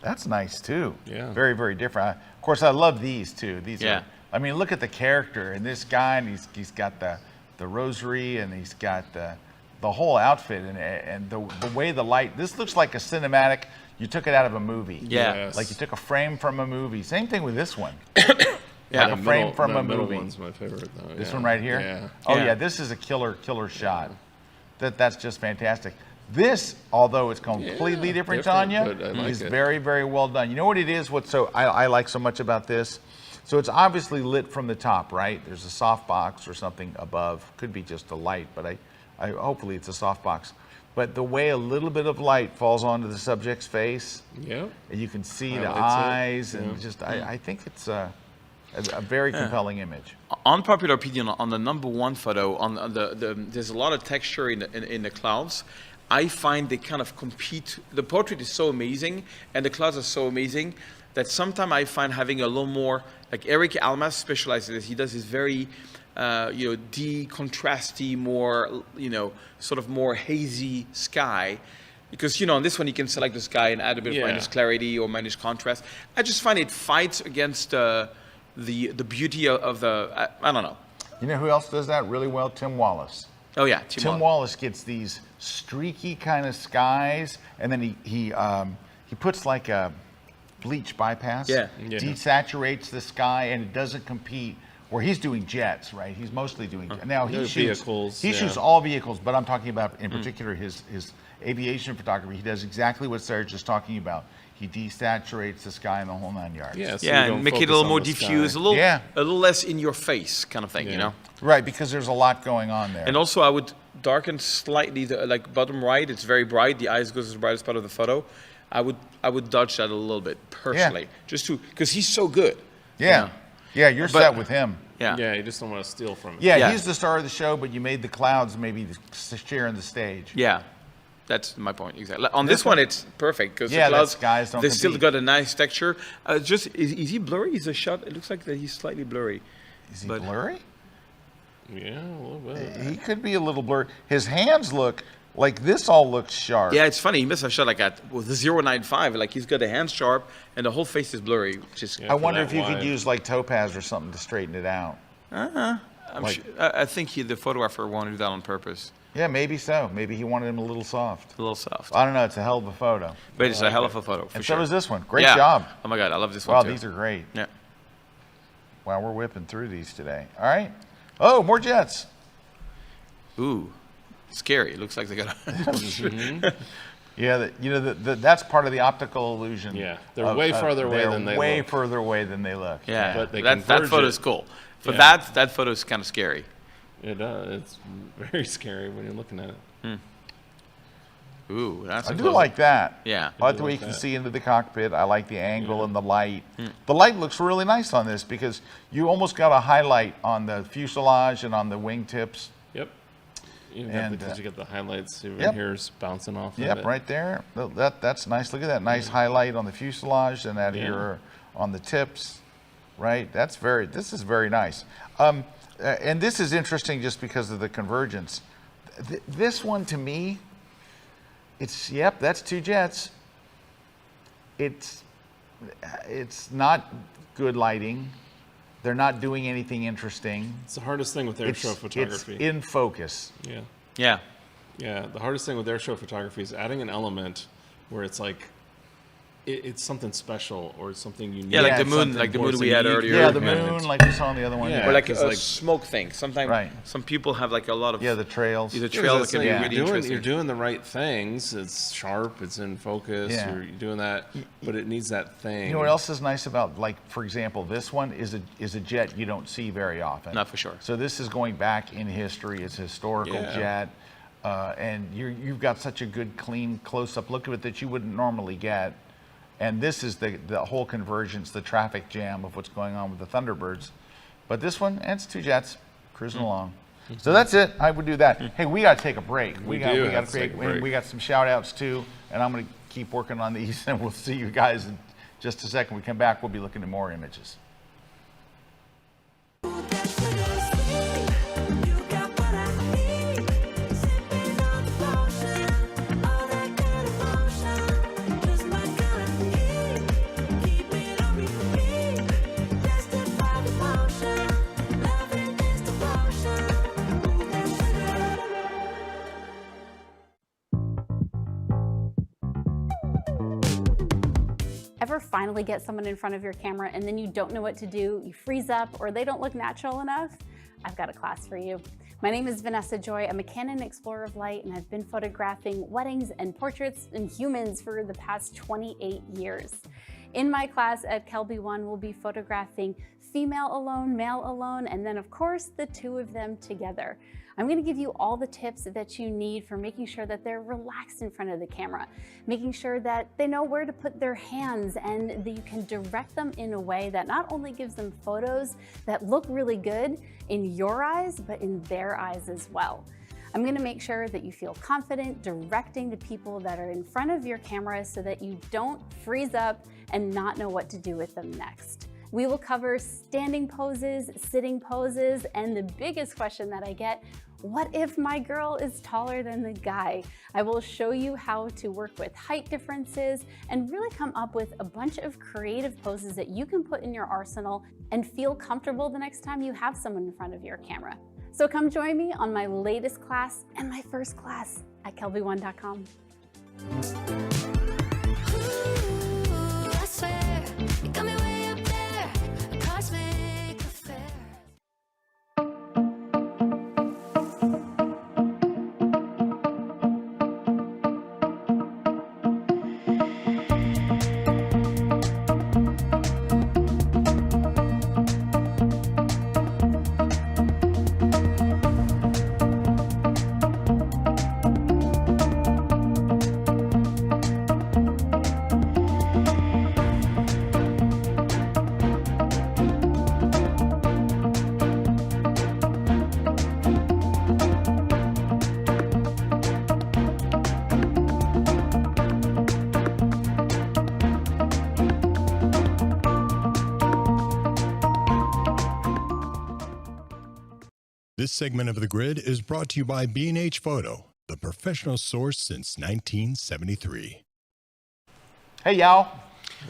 That's nice too. Yeah. Very, very different. Of course, I love these too. These Yeah. are. I mean, look at the character and this guy, and he's got the rosary, and he's got the whole outfit, and the way the light. This looks like a cinematic. You took it out of a movie. Yeah. Yes. Like you took a frame from a movie. Same thing with this one. Yeah. Like a frame from the a middle movie. one's my favorite though. This yeah. one right here? Yeah. Oh Yeah. yeah, this is a killer shot. That's just fantastic. This, although it's completely Yeah, different, different, Tanya, but I like is it. very, very well done. You know what it is? I like so much about this? So it's obviously lit from the top, right? There's a softbox or something above. Could be just a light, but I hopefully it's a softbox. But the way a little bit of light falls onto the subject's face, Yep. and you can see the Highlights it, eyes, and yeah. just I think it's a very compelling image. Unpopular opinion on the number one photo. On there's a lot of texture in the clouds. I find they kind of compete. The portrait is so amazing, and the clouds are so amazing that sometimes I find having a little more. Like Erik Almas specializes in this. He does this very, de-contrasty, more, sort of more hazy sky. Because, on this one you can select the sky and add a bit of minus clarity or minus contrast. I just find it fights against the beauty of the, I don't know. You know who else does that really well? Tim Wallace. Oh yeah, Tim Wallace gets these streaky kind of skies, and then he puts like a bleach bypass. Yeah. Desaturates the sky, and it doesn't compete. Where he's doing jets, right? He's mostly doing now he Yeah, shoots vehicles, He yeah. shoots all vehicles, but I'm talking about in particular his aviation photography. He does exactly what Serge is talking about. He desaturates the sky in the whole 9 yards. Yeah, so Yeah, you don't and make it a focus little on more the sky. diffuse, a little less in your face kind of thing, Yeah. Right, because there's a lot going on there. And also I would darken slightly the like bottom right. It's very bright. The eyes goes to the brightest part of the photo. I would dodge that a little bit personally, just to because he's so good. yeah, you're But- set with him. Yeah. Yeah, you just don't want to steal from it. Yeah, Yeah. he's the star of the show, but you made the clouds maybe sharing the stage. Yeah, that's my point exactly. On this one, it's perfect because Yeah, the that clouds skies don't they still compete. got a nice texture. Just is he blurry? Is the shot? It looks like that he's slightly blurry. Is he But- blurry? Yeah, a little bit. He could be a little blurry. His hands look like this. All looks sharp. Yeah, it's funny. He missed a shot like that with the 0.95. Like he's got the hands sharp and the whole face is blurry. Which is Yeah. I wonder that if you wide. could use like topaz or something to straighten it out. I think the photographer wanted to do that on purpose. Yeah, maybe so. Maybe he wanted him a little soft. A little soft, I don't know. It's a hell of a photo. but it's a hell of a photo for And sure. so is this one. Great Yeah. job. Oh my god, I love this one Wow, too. these are great. Yeah. Wow, we're whipping through these today. All right. Oh, more jets. Ooh, scary. It looks like they got. Yeah, that's part of the optical illusion. Yeah, they're way farther away than they They're way look. further away than they look. Yeah, But they that converge photo it. is cool. But Yeah. that photo is kind of scary. It it's very scary when you're looking at it. Ooh, that's. I a do close- like that. Yeah. I like the do way like you can that. see into the cockpit. I like the angle and the light. The light looks really nice on this because you almost got a highlight on the fuselage and on the wingtips. Yep. You got And, because you get the highlights even yep. here's bouncing off. of Yep, it. right there. That's nice. Look at that nice highlight on the fuselage and that here on the tips. Right. This is very nice. And this is interesting just because of the convergence. This one to me, that's two jets. It's not good lighting. They're not doing anything interesting. It's the hardest thing with airshow photography. It's in focus. Yeah. Yeah. Yeah, the hardest thing with airshow photography is adding an element where it's like it's something special or something unique. Yeah, like Yeah, the it's moon, something like the more moon we had unique. earlier. Yeah, the Yeah. moon, like we saw on the other one. Yeah. Or like Because, a like- smoke thing. Sometimes Right. some people have like a lot of Yeah, the trails. the Yeah, trail that that's can the be thing. really you're interesting. doing the right things. It's sharp. It's in focus. Yeah. You're doing that, but it needs that thing. You know what else is nice about, like, for example, this one is a jet you don't see very often. Not for sure. So this is going back in history. It's a historical Yeah. jet, and you've got such a good, clean close-up look of it that you wouldn't normally get. And this is the whole convergence, the traffic jam of what's going on with the Thunderbirds. But this one, it's two jets cruising along. So that's it. I would do that. Hey, we got to take a break. We got do to have to take a break. We got some shout outs too, and I'm going to keep working on these, and we'll see you guys in just a second. When we come back, we'll be looking at more images. Ever finally get someone in front of your camera and then you don't know what to do, you freeze up, or they don't look natural enough? I've got a class for you. My name is Vanessa Joy. I'm a Canon Explorer of Light, and I've been photographing weddings and portraits and humans for the past 28 years. In my class at KelbyOne, we'll be photographing female alone, male alone, and then of course the two of them together. I'm going to give you all the tips that you need for making sure that they're relaxed in front of the camera, making sure that they know where to put their hands, and that you can direct them in a way that not only gives them photos that look really good in your eyes, but in their eyes as well. I'm going to make sure that you feel confident directing the people that are in front of your camera so that you don't freeze up and not know what to do with them next. We will cover standing poses, sitting poses, and the biggest question that I get, what if my girl is taller than the guy? I will show you how to work with height differences and really come up with a bunch of creative poses that you can put in your arsenal and feel comfortable the next time you have someone in front of your camera. So come join me on my latest class and my first class at KelbyOne.com. This segment of The Grid is brought to you by B&H Photo, the professional source since 1973. Hey, y'all.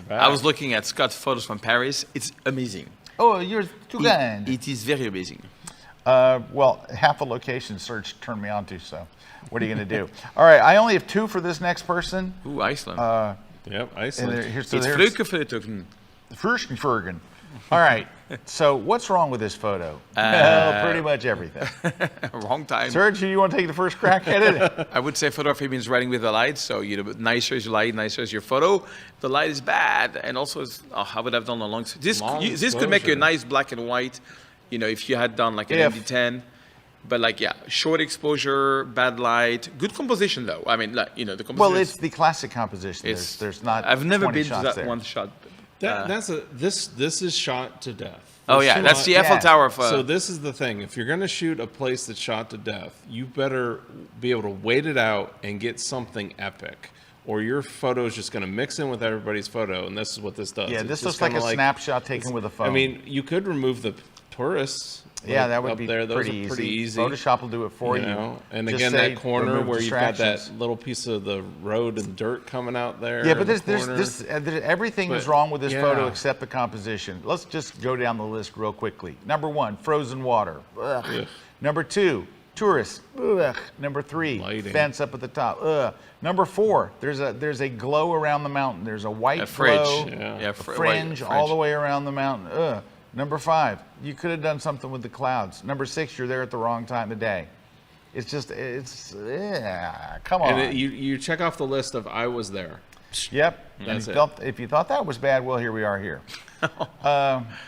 I was looking at Scott's photos from Paris. It's amazing. Oh, you're too kind. It is very amazing. Well, half the location Serge turned me on to, so what are you going to do? All right, I only have two for this next person. Ooh, Iceland. Yep, And Iceland. here's it's Vleukenvleuken. Furstenfergen. All right, so what's wrong with this photo? Well, pretty much everything. Wrong time. Serge, you want to take the first crack at it? I would say photography means writing with the light. So nicer is your light, nicer is your photo. The light is bad, and also I would have done a long. This could make a exposure. nice black and white. If you had done like an If- MD10. But short exposure, bad light, good composition though. I mean, the composition. Well, it's the classic composition. It's- There's not. I've never 20 been to shots that there. one shot. This is shot to death. Oh This yeah, shot- that's the Eiffel yeah. Tower. So this is the thing. If you're going to shoot a place that's shot to death, you better be able to wait it out and get something epic, or your photo is just going to mix in with everybody's photo, and this is what this does. Yeah, It's this just looks like a kinda snapshot taken with a phone. I mean, you could remove the tourists. yeah, like, that would up be there. Those pretty are pretty easy. Photoshop will do it for you. And Just again, say that corner remove where you've got that distractions. little piece of the road and dirt coming out there. Yeah, but in the corner. everything is But, wrong with this photo yeah. except the composition. Let's just go down the list real quickly. Number one, frozen water. Ugh. Ugh. Number two, Tourists. Ugh. Number 3, Lighting. fence up at the top. Ugh. Number 4, there's a glow around the mountain. There's a white glow, Yeah. a fringe all the way around the mountain. Ugh. Number 5, you could have done something with the clouds. Number 6, you're there at the wrong time of day. It's just, come on. And you check off the list of I was there. Yep. That's And it. if you thought that was bad, well, here we are here.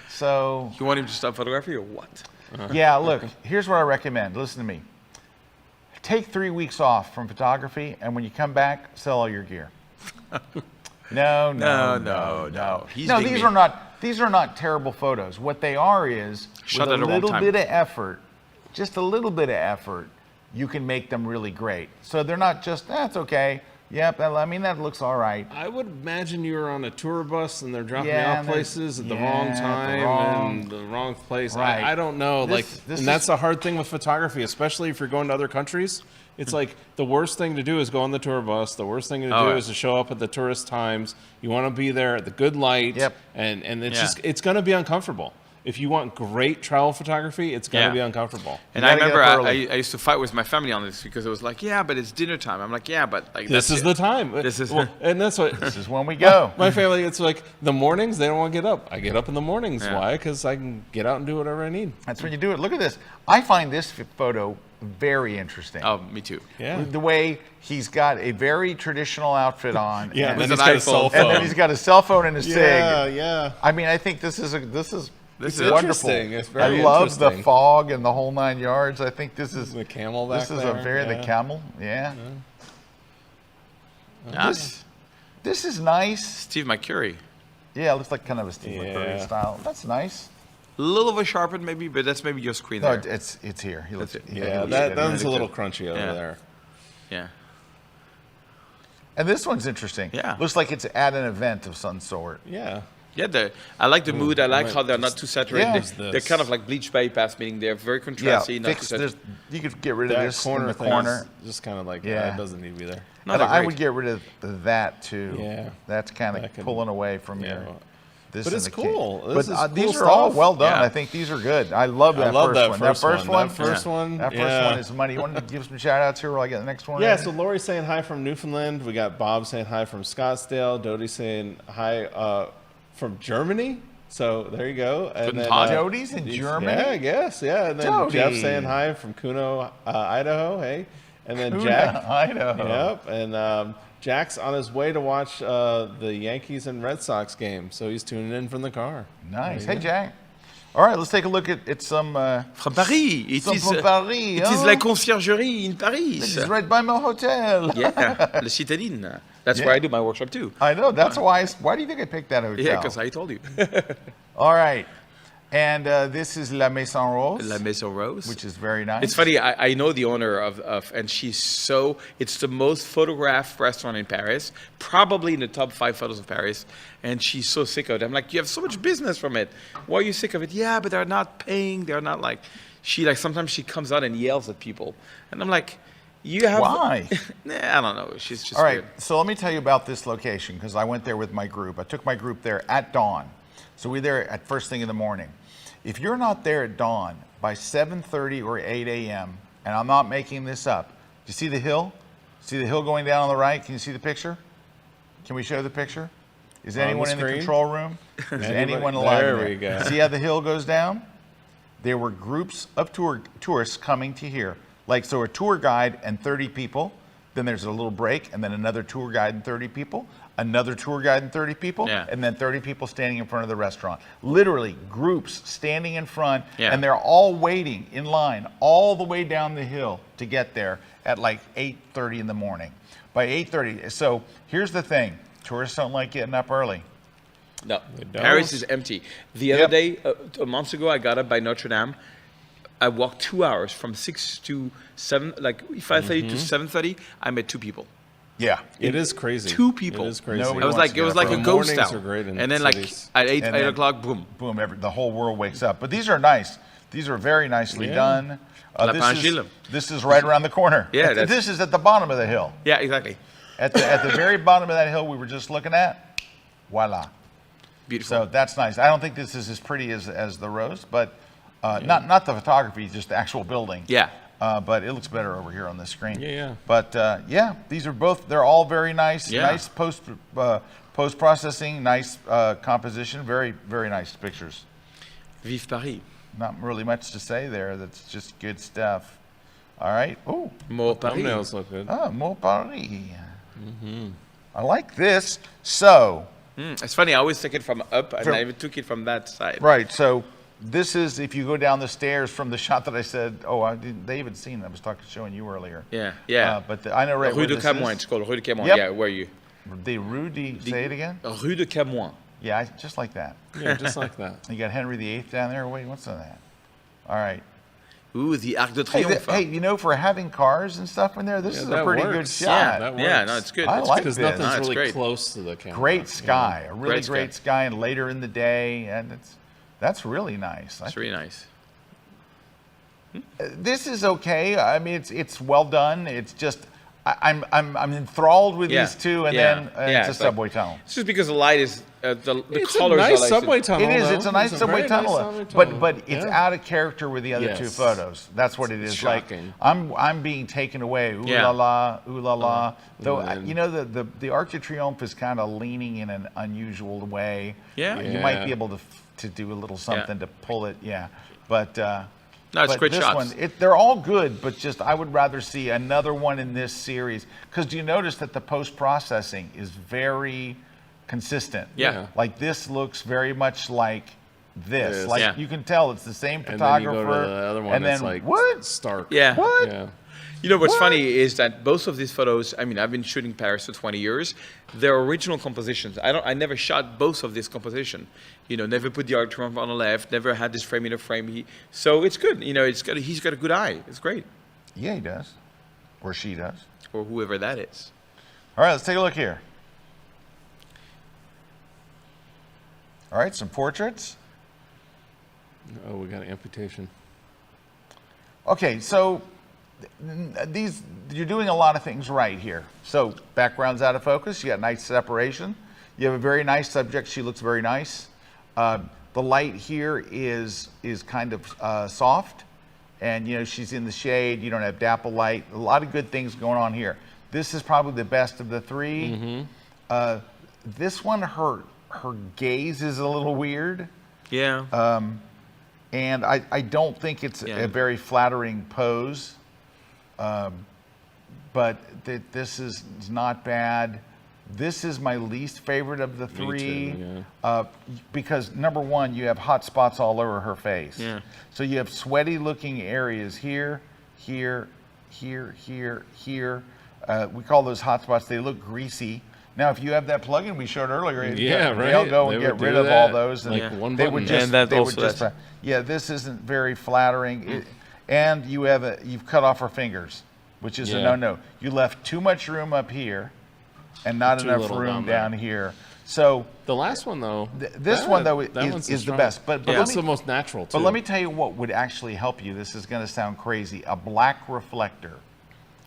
So, You want him to stop photography or what? yeah, look, here's what I recommend. Listen to me. Take 3 weeks off from photography, and when you come back, sell all your gear. No. He's No, being these are not terrible photos. What they are is, Shot with at a the wrong little time. bit of effort, just a little bit of effort, you can make them really great. So they're not just, that's okay. Yep, I mean, that looks all right. I would imagine you were on a tour bus and they're dropping Yeah, you off and they're- places at the yeah, wrong at the time wrong- and the wrong place. Right. I don't know. This and is- that's the hard thing with photography, especially if you're going to other countries. It's like the worst thing to do is go on the tour bus. The worst thing to do is to show up at the tourist times. You want to be there at the good light. Yep. And it's going to be uncomfortable. If you want great travel photography, it's going to be uncomfortable. And You I gotta get remember up I early. used to fight with my family on this because it was like, yeah, but it's dinner time. I'm like, yeah, but like This that's is it. the time. This is and that's what This is when we go. my family. It's like the mornings they don't want to get up. I get up in the mornings. Yeah. Why? Because I can get out and do whatever I need. That's when you do it. Look at this. I find this photo very interesting. Oh, me too. Yeah. The way he's got a very traditional outfit on. Yeah. and, And then With he's an got a cell iPhone. phone. and then he's got a cell phone and a Yeah. SIG. Yeah. I mean, I think this is This is wonderful. interesting. It's very I love the interesting. fog and the whole 9 yards. I think this is The camel back this is there. the camel. Yeah. Nice. This is nice. Steve McCurry. Yeah, it looks like kind of a Steve Yeah. McCurry style. That's nice. A little of a sharpened maybe, but that's maybe your screen No, there. it's here. He looks. it. he Yeah. looks That good. one's a He little looks crunchy over Yeah. there. Yeah. And this one's interesting. Yeah. Looks like it's at an event of some sort. Yeah. Yeah, I like the mood. I like might how they're not just too saturated. Yeah. They're kind of like bleach bypass, meaning they're very Yeah. contrasty. not too Fix, saturated. you could get rid of That this corner in the thing corner. is just kind of like, Yeah. it doesn't need to be there. No, And they're I great. would get rid of that too. Yeah. That's kind That of could- pulling away from yeah. your. This But and it's the cool. But This is cool these are all stuff. well done. Yeah. I think these are good. I love that I love first that one. first That first one. one. That first one. That first yeah. one is money. You want to give some shout outs here while I get the next one? Yeah, in? so Lori's saying hi from Newfoundland. We got Bob saying hi from Scottsdale. Dodie saying hi from Germany. So there you go. And Guten then, Tag. Jody's in Germany? Yeah, I guess. Yeah. And then Jody. Jeff saying hi from Kuna, Idaho. Hey. And then Kuna, Jack. Idaho. Yep. And Jack's on his way to watch the Yankees and Red Sox game. So he's tuning in from the car. Nice. Hey, Jack. All right, let's take a look at some. From Paris. It Some is, from Paris. it is huh? la conciergerie in Paris. This is right by my hotel. Yeah, Le Citadine. That's where I do my workshop too. I know. That's why. Why do you think I picked that hotel? Yeah, because I told you. All right. And this is La Maison Rose, La Maison Rose. which is very nice. It's funny, I know the owner of, and she's so, it's the most photographed restaurant in Paris, probably in the top 5 photos of Paris, and she's so sick of it. I'm like, you have so much business from it. Why are you sick of it? Yeah, but they're not paying, they're not like, sometimes she comes out and yells at people. And I'm like, you have. Why? Nah, I don't know, she's just All right. weird. So let me tell you about this location because I went there with my group. I took my group there at dawn. So we're there at first thing in the morning. If you're not there at dawn by 7:30 or 8 a.m., and I'm not making this up, do you see the hill? See the hill going down on the right? Can you see the picture? Can we show the picture? Is On the anyone in the screen? control room? Is Anybody? anyone alive There in we go. See how the hill goes down? There were groups of tourists coming to here. Like, so a tour guide and 30 people, then there's a little break, and then another tour guide and 30 people, another tour guide and 30 people, Yeah. and then 30 people standing in front of the restaurant. Literally, groups standing in front, Yeah. and they're all waiting in line all the way down the hill to get there at like 8:30 in the morning. By 8:30, so here's the thing, tourists don't like getting up early. No, don't. Paris is empty. The other Yep. day, a month ago, I got up by Notre Dame. I walked 2 hours from 6 to 7, like 5:30 to 7:30. I met 2 people. Yeah. It is crazy. 2 people. It is crazy. Nobody I was wants like, to it was get up like a early. ghost Mornings town. are great in And then cities. like at 8 And then- o'clock, boom. Boom, the whole world wakes up. But these are nice. These are very nicely Yeah. done. La Pangile. This is right around the corner. Yeah, that's- This is at the bottom of the hill. Yeah, exactly. At the very bottom of that hill we were just looking at, voila. Beautiful. So that's nice. I don't think this is as pretty as the Rose, but not the photography, just the actual building. Yeah. but it looks better over here on the screen. Yeah. But yeah, they're all very nice. Yeah. Nice post processing, nice composition, very, very nice pictures. Vive Paris. Not really much to say there. That's just good stuff. All right. Oh, More Paris. Thumbnails look good. more Paris. I like this. So, It's funny, I always take it from up, and I took it from that side. right. So this is if you go down the stairs from the shot that I said. Oh, they even seen. I was showing you earlier. Yeah, yeah. But I know right Rue where de this Camoin, is. it's called Rue de Camoin. Yep. Yeah, where are you? The Rue de. Say it again. Rue de Camoin. Yeah, just like that. Yeah, just like that. You got Henry VIII down there. Wait, what's on that? All right. Ooh, the Arc de Hey, Triomphe. hey, for having cars and stuff in there, this is a that pretty good works. shot. That Yeah, works. no, it's good. I It's like good. Because this. nothing's No, it's really great. close to the camera. Great sky, a really Great sky. great sky, and later in the day, and that's really nice. It's really nice. This is okay. I mean, it's well done. It's just I'm enthralled with Yeah. these two, and Yeah. then Yeah, it's a it's like- subway tunnel. It's just because the light is, the It's colors a are nice like subway tunnel. It is. though. It's a nice It's subway very tunnel, nice subway tunnel. but it's Yeah. out of character with the other two Yes. photos. That's what it is. Shocking. Like I'm being taken away. Ooh Yeah. la la, ooh la la. Though And you know the Arc de Triomphe is kind of leaning in an unusual way. Yeah. You might Yeah. be able to do a little something to pull it. Yeah, but. No, it's But great this shots. one, they're all good, but just I would rather see another one in this series. Because do you notice that the post-processing is very consistent? Yeah. Like this looks very much like this. This. Like Yeah. you can tell it's the same And then you photographer. go to the other one and that's then like what? stark. Yeah. What? Yeah. You know what's What? funny is that both of these photos, I mean, I've been shooting Paris for 20 years. They're original compositions. I never shot both of this composition. You know, never put the Arc de Triomphe on the left, never had this frame in a frame. So it's good. You know, he's got a good eye. It's great. Yeah, he does. Or she does. Or whoever that is. All right, let's take a look here. All right, some portraits. Oh, we got an amputation. Okay, so you're doing a lot of things right here. So background's out of focus. You got nice separation. You have a very nice subject. She looks very nice. The light here is kind of soft, and you know she's in the shade. You don't have dapple light. A lot of good things going on here. This is probably the best of the three. This one, her gaze is a little weird. Yeah. And I don't think it's a very flattering pose, but this is not bad. This is my least favorite of the three, Me too, because number one, you have hot spots all over her face. Yeah. So you have sweaty looking areas here, here, here, here, here. We call those hot spots. They look greasy. Now, if you have that plugin we showed earlier, Yeah, right. they'll go and They get would rid do of all that. those, and Like one they button. would just, And that they would also just, that- yeah, this isn't very flattering. And you've cut off her fingers, which is a Yeah. no-no. You left too much room up here, and not Too enough little room down down there. here. So The last one though. this one though that one's is the strong. best. But that's let me, the most natural too. but let me tell you what would actually help you. This is going to sound crazy. A black reflector.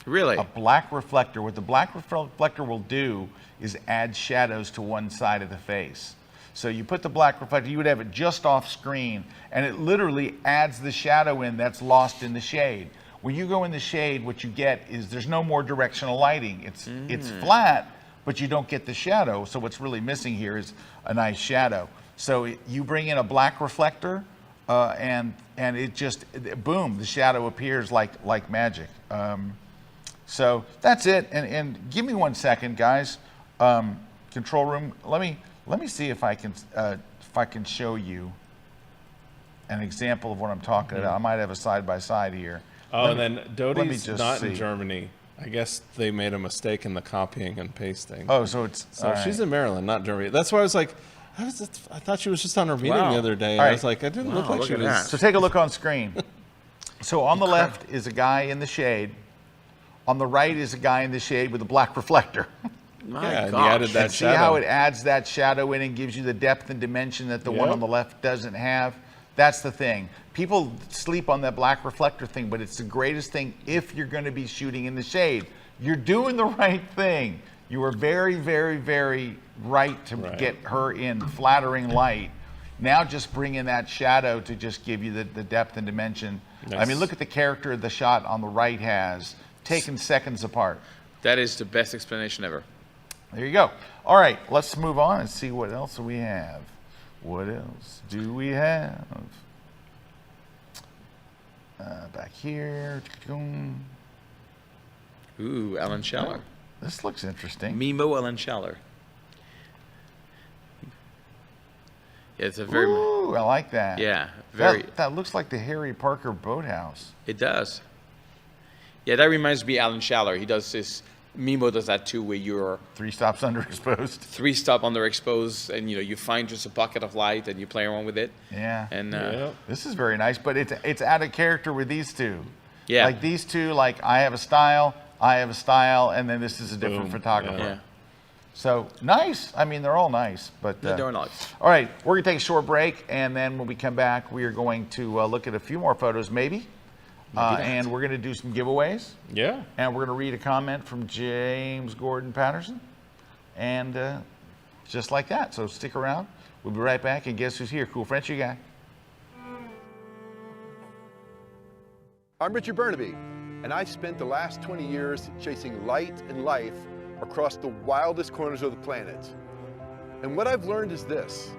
Really? A black reflector. What the black reflector will do is add shadows to one side of the face. So you put the black reflector, you would have it just off screen, and it literally adds the shadow in that's lost in the shade. When you go in the shade, what you get is there's no more directional lighting. It's flat, but you don't get the shadow. So what's really missing here is a nice shadow. So you bring in a black reflector, and it just boom, the shadow appears like magic. So that's it. And give me 1 second, guys. Control room. Let me see if I can show you an example of what I'm talking about. I might have a side by side here. Oh, Let and me- then let me Dodie's just not see. in Germany. I guess they made a mistake in the copying and pasting. Oh, so it's So all she's right. in Maryland, not Germany. That's why I was like, I thought she was just on her meeting Wow. the other day. And All I right. was like, it didn't look Wow, like look she at was. that. So take a look on screen. So on the left is a guy in the shade. On the right is a guy in the shade with a black reflector. My Yeah, and he gosh. added that And see how shadow. it adds that shadow in and gives you the depth and dimension that the one Yep. on the left doesn't have? That's the thing. People sleep on that black reflector thing, but it's the greatest thing if you're going to be shooting in the shade. You're doing the right thing. You were very, very, very right to get her in flattering light. Now just bring in that shadow to just give you the depth and dimension I mean, look at the character the shot on the right has, taken seconds apart. That is the best explanation ever. There you go. All right, let's move on and see what else we have. What else do we have? Back here. Ooh, Alan Schaller. This looks interesting. Mimo Alan Schaller. Yeah, it's a very... Ooh, I like that. Yeah, very... That looks like the Harry Parker boathouse. It does. Yeah, that reminds me of Alan Schaller. He does this... Mimo does that too, where you're 3 stops underexposed. 3 stop underexposed, and you find just a bucket of light and you play around with it. Yeah. And this is very nice, but it's out of character with these two. Yeah. Like these two, like I have a style, and then this is a different photographer. Yeah. So nice. I mean, they're all nice, but they're nice. All right, we're gonna take a short break, and then when we come back, we are going to look at a few more photos, maybe. And we're going to do some giveaways. Yeah. And we're going to read a comment from James Gordon Patterson. And just like that. So stick around. We'll be right back. And guess who's here? Cool Frenchy guy. I'm Richard Burnaby, and I spent the last 20 years chasing light and life across the wildest corners of the planet. And what I've learned is this: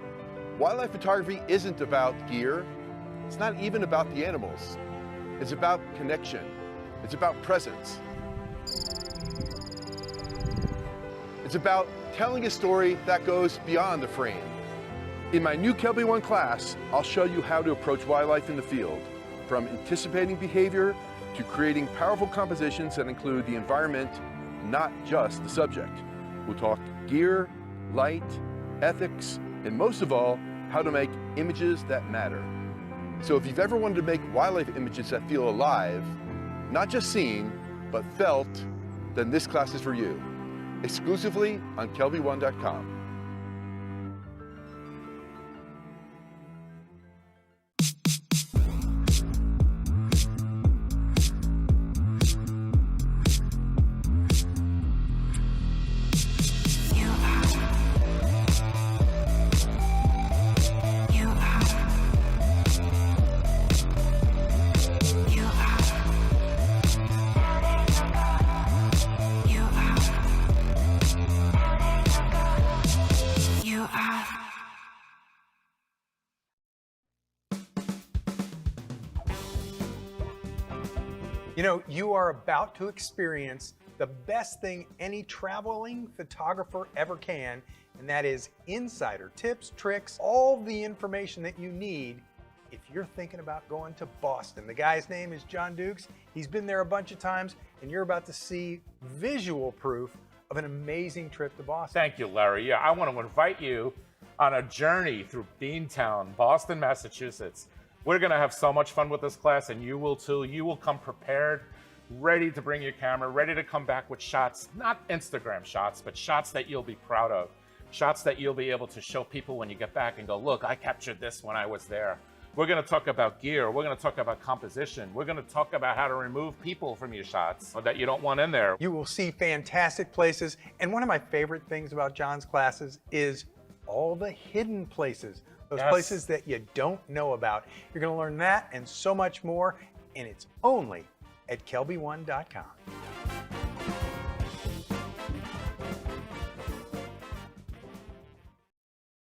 wildlife photography isn't about gear. It's not even about the animals. It's about connection. It's about presence. It's about telling a story that goes beyond the frame. In my new KelbyOne class, I'll show you how to approach wildlife in the field, from anticipating behavior to creating powerful compositions that include the environment, not just the subject. We'll talk gear, light, ethics, and most of all, how to make images that matter. So if you've ever wanted to make wildlife images that feel alive, not just seen, but felt, then this class is for you. Exclusively on KelbyOne.com. You know, you are about to experience the best thing any traveling photographer ever can, and that is insider tips, tricks, all the information that you need if you're thinking about going to Boston. The guy's name is John Dukes. He's been there a bunch of times, and you're about to see visual proof of an amazing trip to Boston. Thank you, Larry. Yeah, I want to invite you on a journey through Beantown, Boston, Massachusetts. We're going to have so much fun with this class, and you will too. You will come prepared, ready to bring your camera, ready to come back with shots, not Instagram shots, but shots that you'll be proud of, shots that you'll be able to show people when you get back and go, look, I captured this when I was there. We're going to talk about gear. We're going to talk about composition. We're going to talk about how to remove people from your shots that you don't want in there. You will see fantastic places, and one of my favorite things about John's classes is all the hidden places. Those places that you don't know about. You're going to learn that and so much more, and it's only at KelbyOne.com.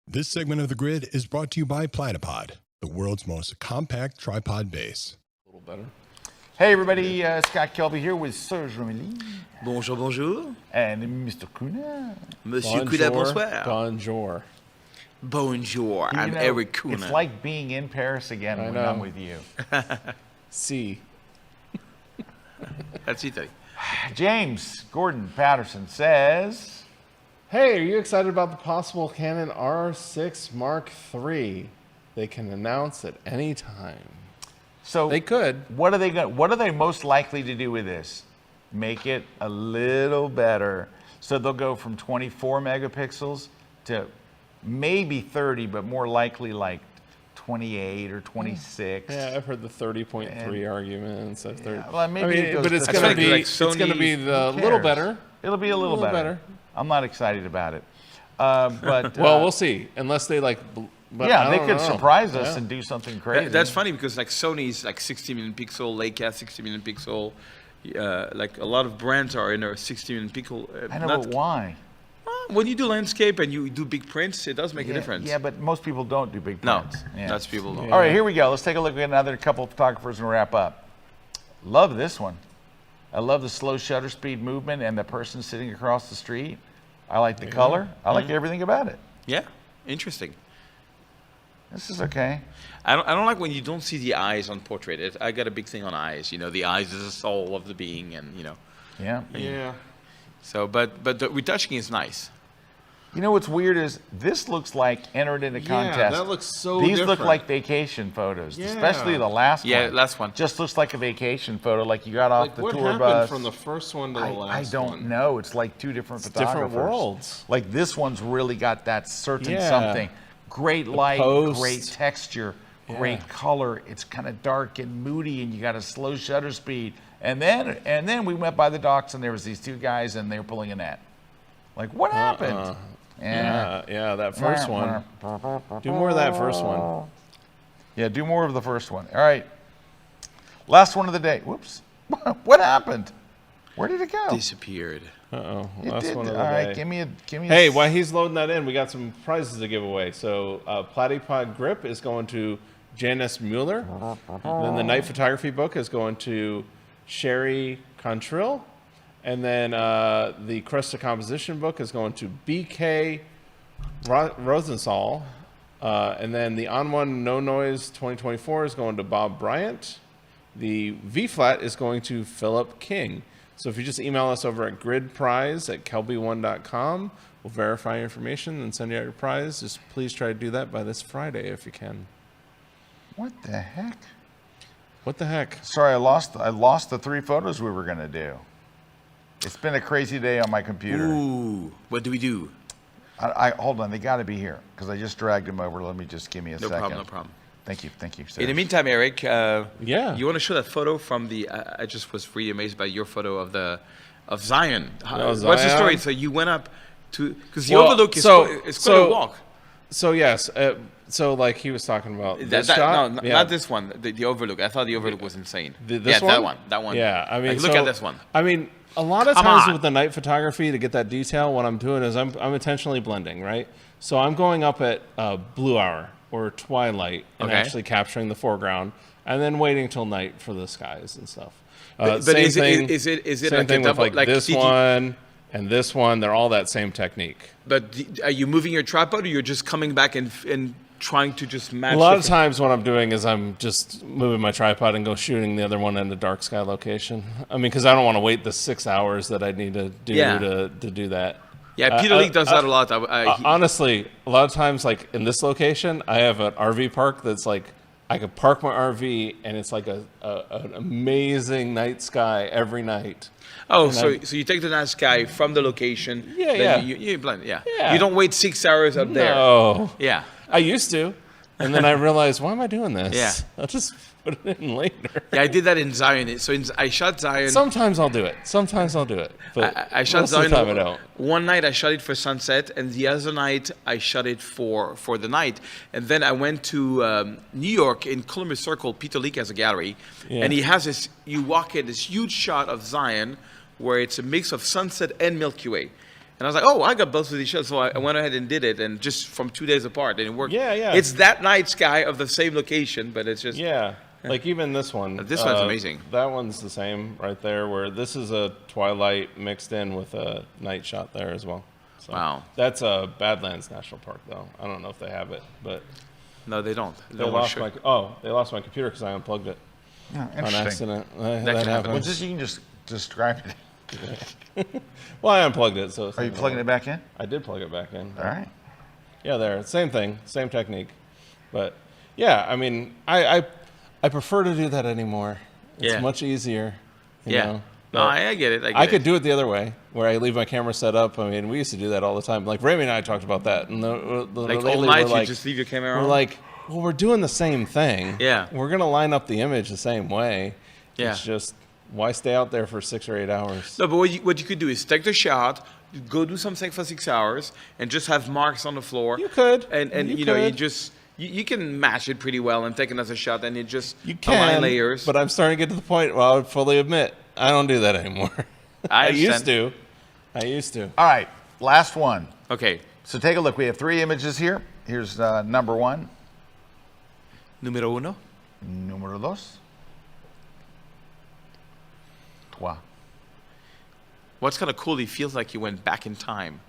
This segment of The Grid is brought to you by Platypod, the world's most compact tripod base. A little better. Hey everybody, Scott Kelby here with Serge Ramelli. Bonjour, bonjour. And Mr. Kuna. Monsieur Kuna, bonsoir. Bonjour. Bonjour, I'm Erik Kuna. It's like being in Paris again when I'm with you. See. That's Italy. James Gordon Patterson says, Hey, are you excited about the possible Canon R6 Mark III? They can announce at any time. So they could. What are they most likely to do with this? Make it a little better. So they'll go from 24 megapixels to maybe 30, but more likely like 28 or 26. Yeah, I've heard the 30.3 argument. So 30. Yeah, well, maybe it goes but it's to going to be like it's going to be the little better. It'll be a little better. I'm not excited about it. But well, we'll see. Unless they But yeah, I they don't could know. surprise us Yeah. and do something crazy. That's funny because like Sony's like 60 million pixel, Leica 60 million pixel. Like a lot of brands are in a 60 million pixel. I know, but why? When you do landscape and you do big prints, it does make a difference. Yeah, but most people don't do big No, prints. Yeah. that's people don't. All right, here we go. Let's take a look at another couple of photographers and wrap up. Love this one. I love the slow shutter speed movement and the person sitting across the street. I like the color. I like everything about it. Yeah, interesting. This is okay. I don't like when you don't see the eyes on portrait. I got a big thing on eyes. You know, the eyes is the soul of the being, and you know. Yeah. Yeah. So, but the retouching is nice. You know what's weird is this looks like entered in a contest. that looks so These look different. like vacation photos, Yeah. especially the last one. Yeah, last one. Just looks like a vacation photo, like you got off Like the what tour happened bus. from the first one to the I last don't one? know. It's like two different photographers. different worlds. Like this one's really got that certain Yeah. something. Great light, post. great texture, great color. It's kind of dark and moody, and you got a slow shutter speed. And then we went by the docks, and there was these two guys, and they were pulling a net. Like, what happened? Yeah, that first one. Do more of that first one. Yeah, do more of the first one. All right. Last one of the day. Whoops. What happened? Where did it go? Disappeared. Uh-oh. It Last did. one of the All right, day. give me a. Hey, while he's loading that in, we got some prizes to give away. So Platypod Grip is going to Janice Mueller. Then the Night Photography book is going to Sherry Contrill. And then the Cresta Composition book is going to BK Rosenthal. And then the On One No Noise 2024 is going to Bob Bryant. The V-Flat is going to Philip King. So if you just email us over at gridprize@kelbyone.com, we'll verify your information and send you out your prize. Just please try to do that by this Friday if you can. What the heck? What the heck? Sorry, I lost the 3 photos we were gonna do. It's been a crazy day on my computer. Ooh, what do we do? I hold on, they got to be here because I just dragged them over. Let me just give me a second. No problem. Thank you, Serge. In the meantime, Erik, Yeah. you want to show that photo from the? I just was really amazed by your photo of Zion. What's the Zion? story? So you went up to because the Well, overlook is so- quite so- a walk. So yes, so like he was talking about this No, shot. not this one. The overlook. I thought the overlook was insane. This yeah, that one. Yeah, I mean, Like, look so- at this one. I mean, a lot of Come times on. with the night photography, to get that detail, what I'm doing is I'm intentionally blending, right? So I'm going up at blue hour or twilight and Okay. actually capturing the foreground, and then waiting till night for the skies and stuff. But same is thing, it same like a thing with double- like like this did you- one and this one? They're all that same technique. But are you moving your tripod, or you're just coming back and trying to just match? A lot the of times what I'm doing is I'm just moving my tripod and go shooting the other one in a dark sky location. I mean, because I don't want to wait the 6 hours that I need to do Yeah. to do that. Yeah, Peter Lee does that a lot. Honestly, a lot of times, like in this location, I have an RV park that's like, I could park my RV and it's like an amazing night sky every night. Oh, And so you take the night sky from the location. Yeah, then yeah. You blend. Yeah. Yeah. You don't wait 6 hours up there. No. Yeah. I used to. And then I realized, why am I doing this? Yeah. I'll just put it in later. Yeah, I did that in Zion. So I shot Zion. Sometimes I'll do it. But I shot most of Zion. the time I don't. One night I shot it for sunset, and the other night I shot it for the night. And then I went to New York in Columbus Circle. Peter Lee has a gallery, and he has this. You walk in this huge shot of Zion, where it's a mix of sunset and Milky Way. And I was like, oh, I got both of these shots. So I went ahead and did it, and just from 2 days apart, and it worked. Yeah, yeah. It's that night sky of the same location, but it's just. Yeah. Like even this one. This one's amazing. That one's the same right there, where this is a twilight mixed in with a night shot there as well. So Wow. That's a Badlands National Park, though. I don't know if they have it, but No, they don't. they lost my computer because I unplugged it on interesting. accident. That can happen. Well, you can just describe it. Well, I unplugged it, so it's Are you not plugging gonna it back in? I did plug it back in. All right. Yeah, there. Same thing, same technique. But yeah, I mean, I prefer to do that anymore. It's Yeah. much easier. You Yeah. know? No, But I get it. I could do it the other way, where I leave my camera set up. I mean, we used to do that all the time. Like Remy and I talked about that. And Like all lately night, we're you like, just leave your camera we're on? like, well, we're doing the same thing. Yeah. We're gonna line up the image the same way. Yeah. It's just why stay out there for 6 or 8 hours? No, but what you could do is take the shot, go do something for 6 hours and just have marks on the floor. You could. And You you know, you could. just you can match it pretty well and take another shot and it just You align can, layers. but I'm starting to get to the point where I would fully admit I don't do that anymore. I used to. All right, last one. Okay. So take a look. We have 3 images here. Here's number 1. Número uno. Número 2. Trois. What's kind of cool, he feels like he went back in time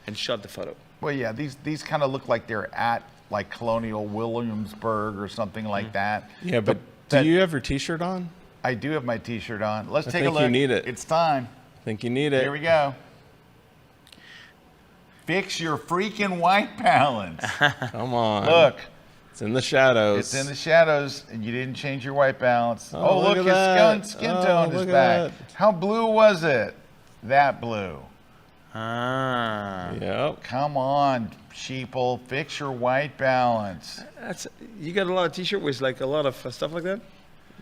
and shot the photo. Well, yeah, these kind of look like they're at like Colonial Williamsburg or something like that. Yeah, but do you have your T-shirt on? I do have my T-shirt on. Let's take a think look. you need it. It's time. I think you need it. Here we go. Fix your freaking white balance. Come on. Look. It's in the shadows. It's in the shadows, and you didn't change your white balance. Oh, Look, look his at that. skin tone is look at back. that. How blue was it? That blue. Ah. Yep. Come on, sheeple. Fix your white balance. You got a lot of T-shirt with like a lot of stuff like that.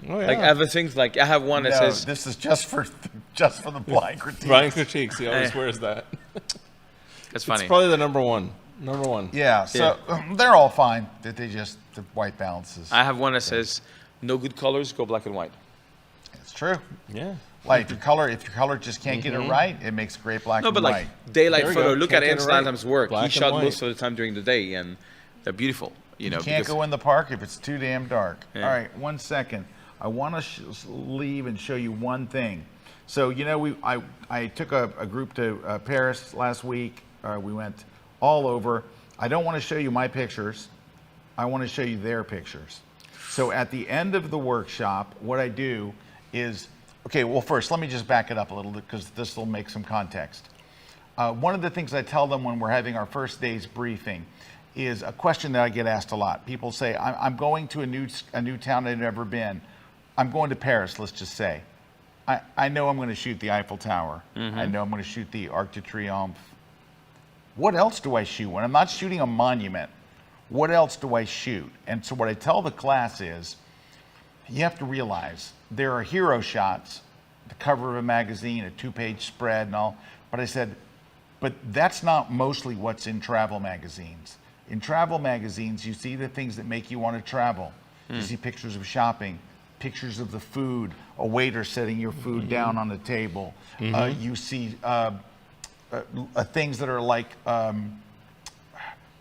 Oh yeah. Like other things, like I have one that No, says this is just for the blind critique. Brian critiques. He always wears that. that's funny. It's probably the number one. Number one. Yeah, so they're all fine. The white balances. I have one that says no good colors, go black and white. It's true. Yeah. Like if your color just can't get it right, it makes great black No, and but white. like daylight There we photo, go. look Can't at get Ed it right. Slatham's work. Black He and shot white. most of the time during the day, and they're beautiful. You know, You can't because- go in the park if it's too damn dark. Yeah. All right, 1 second. I want to leave and show you one thing. So, you know, I took a group to Paris last week. We went all over. I don't want to show you my pictures. I want to show you their pictures. So at the end of the workshop, what I do is, okay, well, first, let me just back it up a little bit because this will make some context. One of the things I tell them when we're having our first day's briefing is a question that I get asked a lot. People say, I'm going to a new town I've never been. I'm going to Paris, let's just say. I know I'm going to shoot the Eiffel Tower. I know I'm going to shoot the Arc de Triomphe. What else do I shoot? When I'm not shooting a monument, what else do I shoot? And so what I tell the class is, you have to realize there are hero shots, the cover of a magazine, a 2-page spread and all. But I said, but that's not mostly what's in travel magazines. In travel magazines, you see the things that make you want to travel. You see pictures of shopping, pictures of the food, a waiter setting your food down on the table. You see things that are like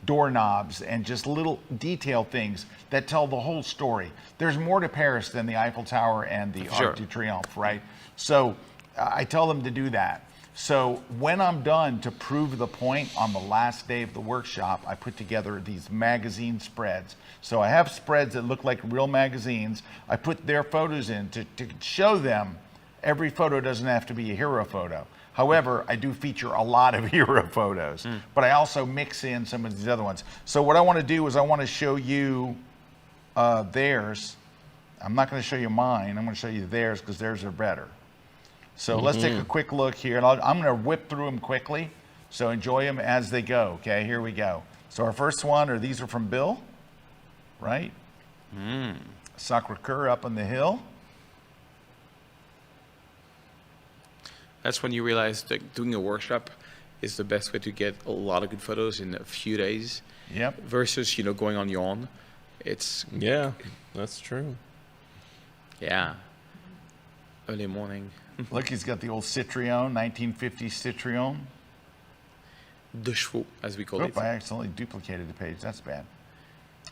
doorknobs and just little detail things that tell the whole story. There's more to Paris than the Eiffel Tower and the Arc de Triomphe, right? So I tell them to do that. So when I'm done, to prove the point, on the last day of the workshop, I put together these magazine spreads. So I have spreads that look like real magazines. I put their photos in to show them every photo doesn't have to be a hero photo. However, I do feature a lot of hero photos, but I also mix in some of these other ones. So what I want to do is I want to show you theirs. I'm not going to show you mine. I'm going to show you theirs because theirs are better. So let's take a quick look here. And I'm going to whip through them quickly. So enjoy them as they go. Okay, here we go. So our first one, these are from Bill, right? Sacre-Cœur up on the hill. That's when you realize that doing a workshop is the best way to get a lot of good photos in a few days. Yep. Versus, going on your own. Yeah, that's true. Yeah. Early morning. Look, he's got the old Citroen, 1950 Citroen. De chevaux, as we call it. I accidentally duplicated the page. That's bad.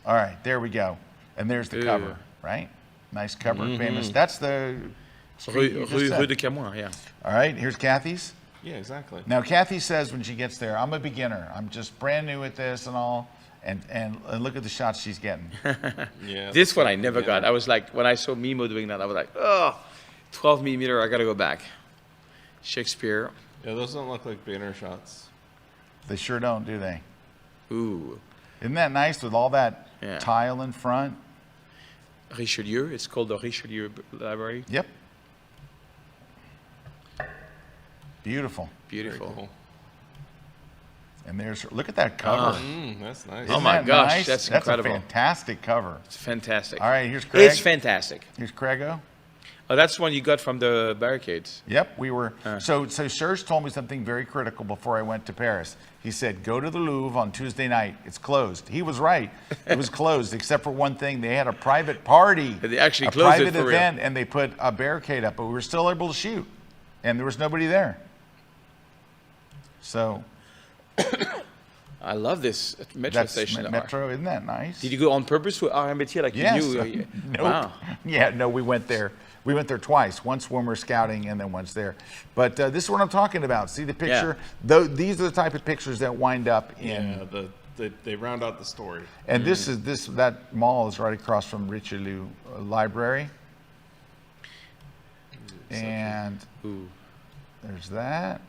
All right, there we go. And there's the cover, right? Nice cover, famous. That's the Rue de Camoin, yeah. All right, here's Kathy's. Yeah, exactly. Now, Kathy says when she gets there, I'm a beginner. I'm just brand new at this and all. And look at the shots she's getting. Yeah. This one I never got. I was like, when I saw Mimo doing that, I was like, oh, 12 millimeter, I got to go back. Shakespeare. Yeah, those don't look like banner shots. They sure don't, do they? Ooh. Isn't that nice with all that tile in front? Richelieu. It's called the Richelieu Library. Yep. Beautiful. Beautiful. Very cool. And look at that cover. That's nice. Oh my gosh, nice? that's incredible. That's a fantastic cover. It's fantastic. All right, here's Craig. It's fantastic. Here's Craigo. Oh, that's one you got from the barricades. Yep, we were. So Serge told me something very critical before I went to Paris. He said, go to the Louvre on Tuesday night. It's closed. He was right. It was closed, except for one thing. They had a private party. They actually closed it for real. A private event, and they put a barricade up, but we were still able to shoot. And there was nobody there. So... I love this metro station. Metro, isn't that nice? Did you go on purpose with our métier like yes. you knew? Nope. Wow. Yeah, no, we went there. We went there twice. Once when we were scouting and then once there. But this is what I'm talking about. See the picture? Yeah. These are the type of pictures that wind up in... Yeah, they round out the story. And that mall is right across from Richelieu Library. And there's that.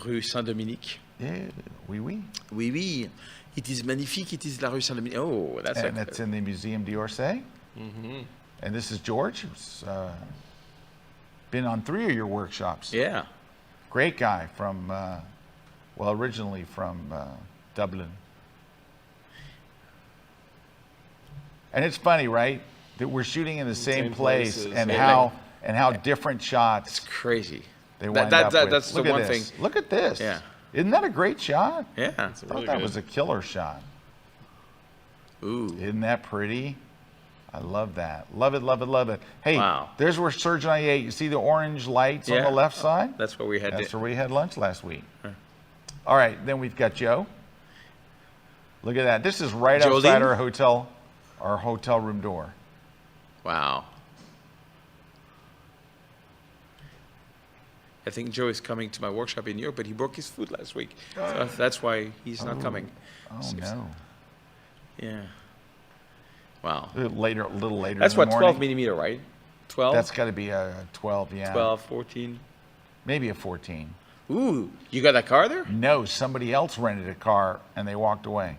Rue Saint-Dominique. Yeah, oui, oui. Oui, oui. It is magnifique. It is la rue Saint-Dominique. Oh, that's and that's in the Museum d'Orsay. And this is George, who's been on 3 of your workshops. Yeah. Great guy from, originally from Dublin. And it's funny, right? That we're shooting in the same place places, and yeah. how different shots. It's crazy. They wind up with. That's the one thing. Look at this. Yeah. Isn't that a great shot? Yeah. I thought that was a killer shot. Ooh. Isn't that pretty? I love that. Love it, love it, love it. Hey, wow. There's where Serge and I ate. You see the orange lights on the left side? That's where we had That's where we had lunch last week. All right, then we've got Joe. Look at that. This is right outside our hotel room door. Wow. I think Joe is coming to my workshop in New York, but he broke his foot last week. So that's why he's not coming. Oh, no. Yeah. Wow. A little later That's in the what, morning. 12 millimeter, right? 12? That's got to be a 12, yeah. 12, 14. Maybe a 14. Ooh, you got that car there? No, somebody else rented a car and they walked away.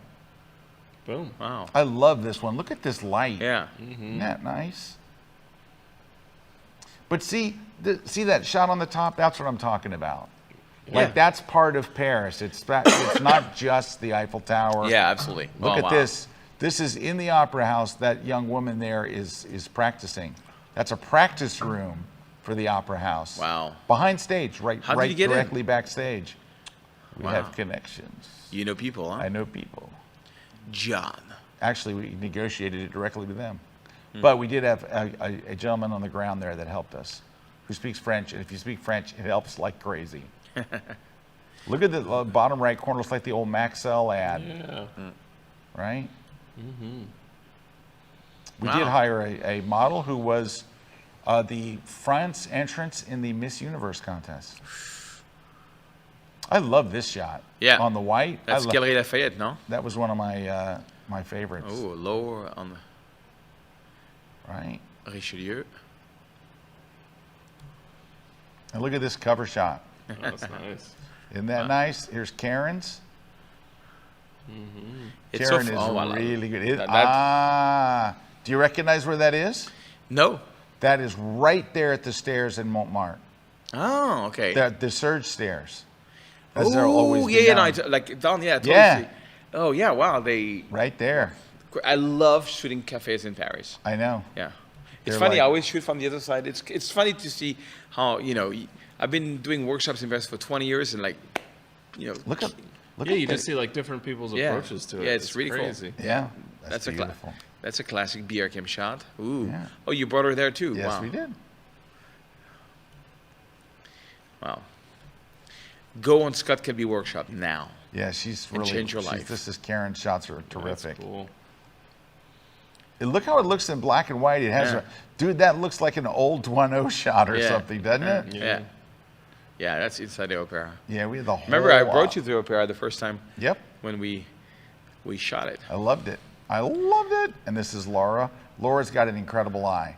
Boom. Wow. I love this one. Look at this light. Yeah. Isn't that nice? But see that shot on the top? That's what I'm talking about. Like that's part of Paris. It's not just the Eiffel Tower. Yeah, absolutely. Look at this. This is in the Opera House. That young woman there is practicing. That's a practice room for the Opera House. Wow. Behind stage, right did you get directly backstage. We Wow. have connections. You know people, huh? I know people. John. Actually, we negotiated it directly with them. But we did have a gentleman on the ground there that helped us, who speaks French. And if you speak French, it helps like crazy. Look at the bottom right corner. Looks like the old Maxell ad. Yeah. Right? We did hire a model who was the France entrance in the Miss Universe contest. I love this shot. Yeah. On the white. That's Galerie Lafayette, no? That was one of my my favorites. Oh, lower on the... Right. Richelieu. And look at this cover shot. Oh, that's nice. Isn't that nice? Here's Karen's. It's Karen so is really good. Do you recognize where that is? No. That is right there at the stairs in Montmartre. Oh, okay. The Serge stairs. As they'll always Oh, be yeah, down. no, like down, yeah, totally. Yeah. Oh, yeah, wow, they... Right there. I love shooting cafes in Paris. I know. Yeah. It's They're funny, like- I always shoot from the other side. It's funny to see how, I've been doing workshops in Paris for 20 years and Look at You this. just see like different people's approaches to it. Yeah, it's really cool. crazy. Yeah. That's beautiful. That's a classic BRKM shot. Ooh. Yeah. Oh, you brought her there too? Yes, Wow. we did. Wow. Go on Scott Kelby workshop now. Yeah, she's And really. change your life. This is Karen's shots are terrific. That's cool. And look how it looks in black and white. It has dude, that looks like an old 1.0 shot or something, doesn't it? Yeah. Yeah, that's inside the opera. Yeah, we had the whole. Remember, I brought you to the opera the first time. Yep. When we shot it. I loved it. I loved it. And this is Laura. Laura's got an incredible eye.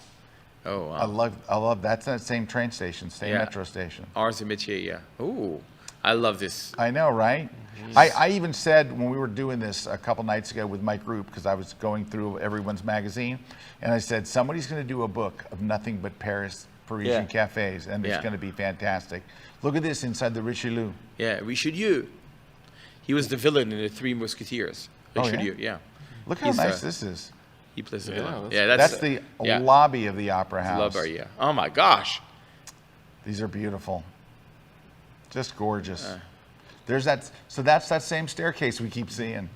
Oh, wow. I love that's that same train station, same metro station. Ars et métier, yeah. Ooh, I love this. I know, right? I even said when we were doing this a couple nights ago with my group, because I was going through everyone's magazine, and I said, somebody's going to do a book of nothing but Parisian cafes, and it's going to be fantastic. Look at this inside the Richelieu. Yeah, Richelieu. He was the villain in the Three Musketeers. Richelieu, yeah. Look how nice this is. He plays a Yeah, villain. that's- That's the yeah. lobby of the Opera House. Love area. Oh my gosh. These are beautiful. Just gorgeous. There's that. So that's that same staircase we keep seeing.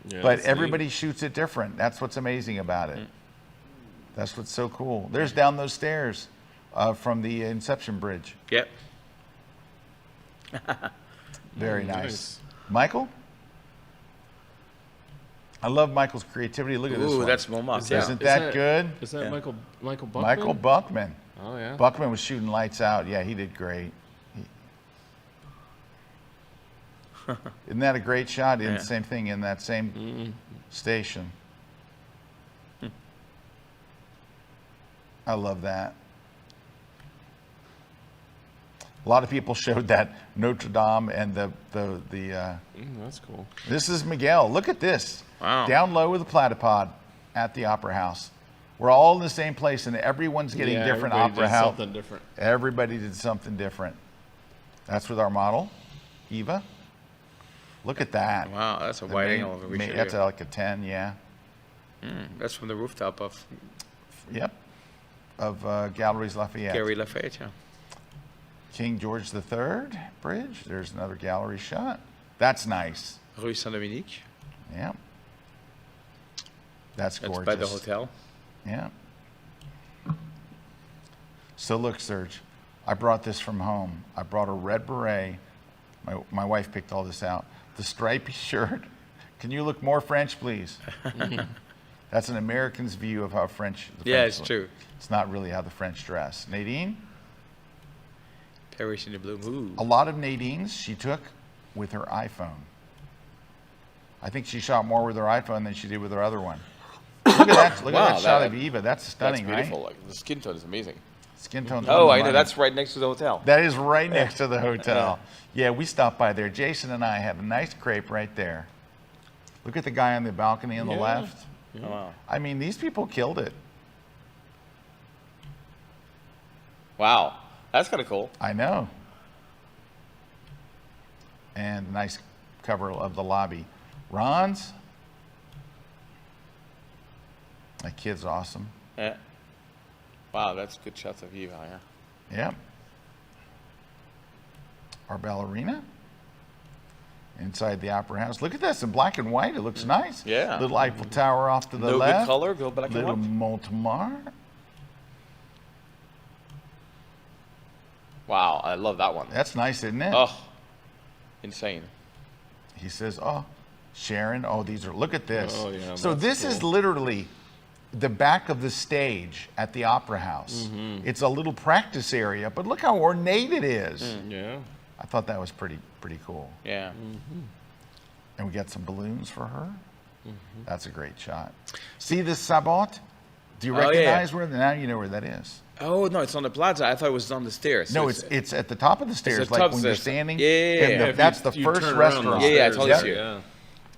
Yeah, But that's everybody neat. shoots it different. That's what's amazing about it. That's what's so cool. There's down those stairs from the Inception Bridge. Yep. Very nice. nice. Michael? I love Michael's creativity. Look at this Ooh, one. that's Montmartre. Yeah. Isn't that good? Is that Yeah. Michael Buckman? Michael Buckman. Oh yeah. Buckman was shooting lights out. Yeah, he did great. Isn't that a great shot? In Yeah. the same thing in that same station. I love that. A lot of people showed that Notre Dame and That's cool. this is Miguel. Look at this. Wow. Down low with the Platypod at the Opera House. We're all in the same place and everyone's getting Yeah, different everybody opera did house. something different. Everybody did something different. That's with our model, Eva. Look at that. Wow, that's a The wide main- angle of a Richelieu. That's like a 10, yeah. That's from the rooftop of Yep. Of Galleries Lafayette. Gary Lafayette. Yeah. King George III Bridge. There's another gallery shot. That's nice. Rue Saint-Dominique. Yeah. That's That's gorgeous. by the hotel. Yeah. So look, Serge, I brought this from home. I brought a red beret. My wife picked all this out. The stripy shirt. Can you look more French, please? That's an American's view of how French. Yeah, it's look. true. It's not really how the French dress. Nadine. Parisian blue. Ooh. A lot of Nadine's she took with her iPhone. I think she shot more with her iPhone than she did with her other one. Look at that! Look Wow, at that shot that- of Eva. That's stunning, That's beautiful. right? Like, the skin tone is amazing. Skin tone's Oh, on I the know. money. That's right next to the hotel. That is right next to the hotel. Yeah, we stopped by there. Jason and I had a nice crepe right there. Look at the guy on the balcony on the left. Oh, wow. I mean, these people killed it. Wow. That's kind of cool. I know. And a nice cover of the lobby. Ron's. That kid's awesome. Yeah. Wow, that's good shots of you, yeah. Yep. Our ballerina. Inside the Opera House. Look at this in black and white. It looks nice. Yeah. Little Eiffel Tower off to the No left. good color, go black and Little white. Montmartre. Wow, I love that one. That's nice, isn't it? Oh, insane. He says, oh, Sharon, oh, these are, look at this. Oh, yeah, so that's this is literally the back of the stage at the Opera House. It's a little practice area, but look how ornate it is. Yeah. I thought that was pretty cool. Yeah. And we got some balloons for her. That's a great shot. See this sabot? Do you Oh, yeah. recognize where? Now you know where that is. Oh, no, it's on the plaza. I thought it was on the stairs. No, So it's at the top of the stairs, the like top when you're stairs. standing. Yeah, yeah, and yeah. the- If that's the you first turn around restaurant. the Yeah, yeah, I stairs, totally see it. Yeah.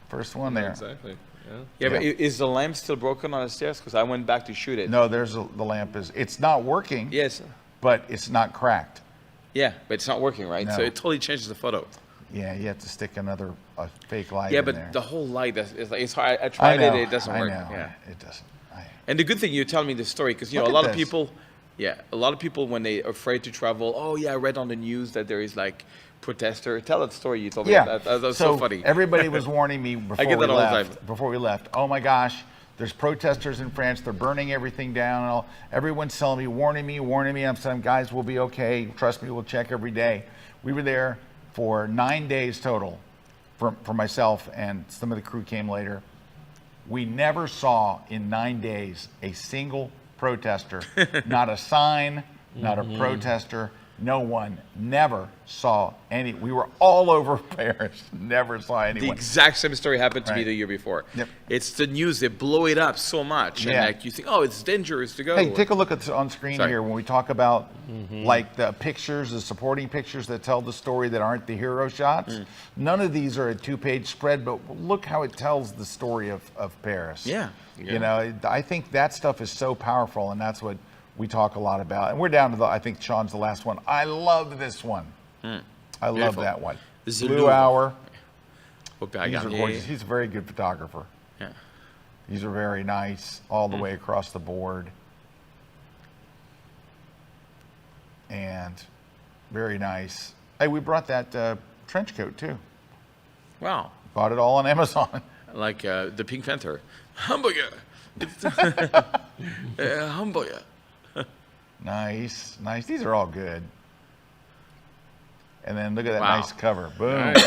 First one there. Exactly. Yeah. Yeah, but Yeah. is the lamp still broken on the stairs? Because I went back to shoot it. No, the lamp is. It's not working. Yes. But it's not cracked. Yeah, but it's not working, right? No. So it totally changes the photo. Yeah, you have to stick another fake light Yeah, in but there. the whole light, is like, it's hard. I I tried know, it, it doesn't I work. know. Yeah. It doesn't. And the good thing you're telling me this story, because, you know, Look a at lot of this. people, a lot of people, when they're afraid to travel, oh, yeah, I read on the news that there is, like, protester. Tell that story you told me. Yeah, That was so funny. Everybody was warning me before get we that all the left. time. Before we left, oh my gosh, there's protesters in France. They're burning everything down. And all. Everyone's telling me, warning me. I'm saying, guys, we'll be okay. Trust me, we'll check every day. We were there for 9 days total, for myself, and some of the crew came later. We never saw in 9 days a single protester, not a sign, not a protester. No one, never saw any. We were all over Paris, never saw The anyone. exact same story happened to me Right. the year before. Yep. It's the news. They blow it up so much. Yeah. And, like, you think, oh, it's dangerous to go. Hey, take a look at on screen Sorry. here when we talk about like the pictures, the supporting pictures that tell the story that aren't the hero shots. None of these are a 2-page spread, but look how it tells the story of Paris. Yeah. You know, I think that stuff is so powerful, and that's what we talk a lot about. And we're down to I think Sean's the last one. I love this one. I love Beautiful. that one. The Blue Louvre. Hour. Hope I These got are it. gorgeous. He's a very good photographer. Yeah. These are very nice all the way across the board. And very nice. Hey, we brought that trench coat too. Wow. Bought it all on Amazon. Like the Pink Panther. Hamburger. Hamburger. Nice, nice. These are all good. And then look at that Wow. nice cover. Boom. Nice.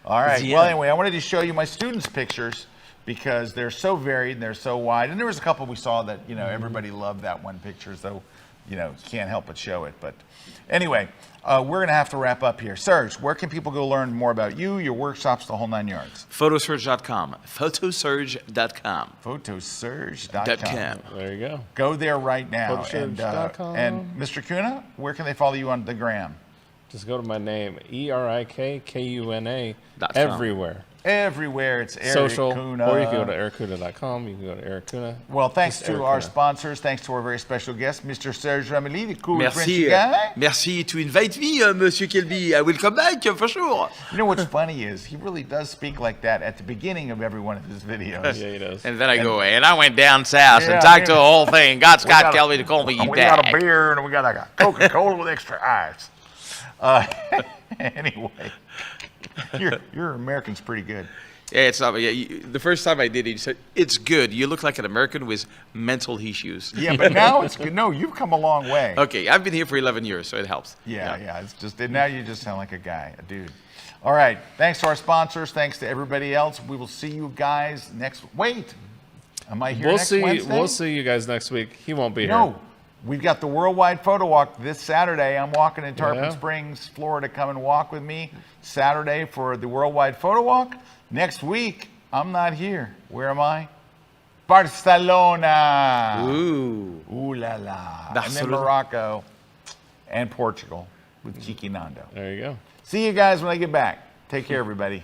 All right. The Well, end. anyway, I wanted to show you my students' pictures because they're so varied and they're so wide. And there was a couple we saw that, you know, everybody loved that one picture. So, you know, you can't help but show it. But anyway, we're going to have to wrap up here. Serge, where can people go learn more about you, your workshops, the whole 9 yards? Photosurge.com. Photosurge.com. Photosurge.com. There you go. Go there right now. Photosurge.com. And Mr. Kuna, where can they follow you on the gram? Just go to my name, ErikKuna, .com. everywhere. Everywhere. It's Erik Social, Kuna. or you can go to erikuna.com. You can go to Erik Kuna. Well, thanks Just to Erik our Kuna. sponsors. Thanks to our very special guest, Mr. Serge Ramelli, the cool French Merci. guy. Merci to invite me, Monsieur Kelby. I will come back for sure. You know what's funny is he really does speak like that at the beginning of every one of his videos. Yeah, he does. And then I go, and I went down south Yeah, and talked to yeah. the whole thing. Got We got Scott a- Kelby to call me We back. got a beer and we got like a Coca-Cola with extra ice. Anyway, your American's pretty good. Yeah, it's not. Yeah, the first time I did it, you said it's good. You look like an American with mental issues. Yeah, but now it's good. No, you've come a long way. Okay, I've been here for 11 years, so it helps. Yeah. It's just now you just sound like a guy, a dude. All right. Thanks to our sponsors. Thanks to everybody else. We will see you guys next. Wait, am I here next Wednesday? We'll see you guys next week. He won't be here. No, we've got the Worldwide Photo Walk this Saturday. I'm walking in Tarpon Yeah. Springs, Florida. Come and walk with me Saturday for the Worldwide Photo Walk. Next week, I'm not here. Where am I? Barcelona. Ooh. Ooh la la. And then Barcelona. Morocco and Portugal with Kiki Nando. There you go. See you guys when I get back. Take care, everybody.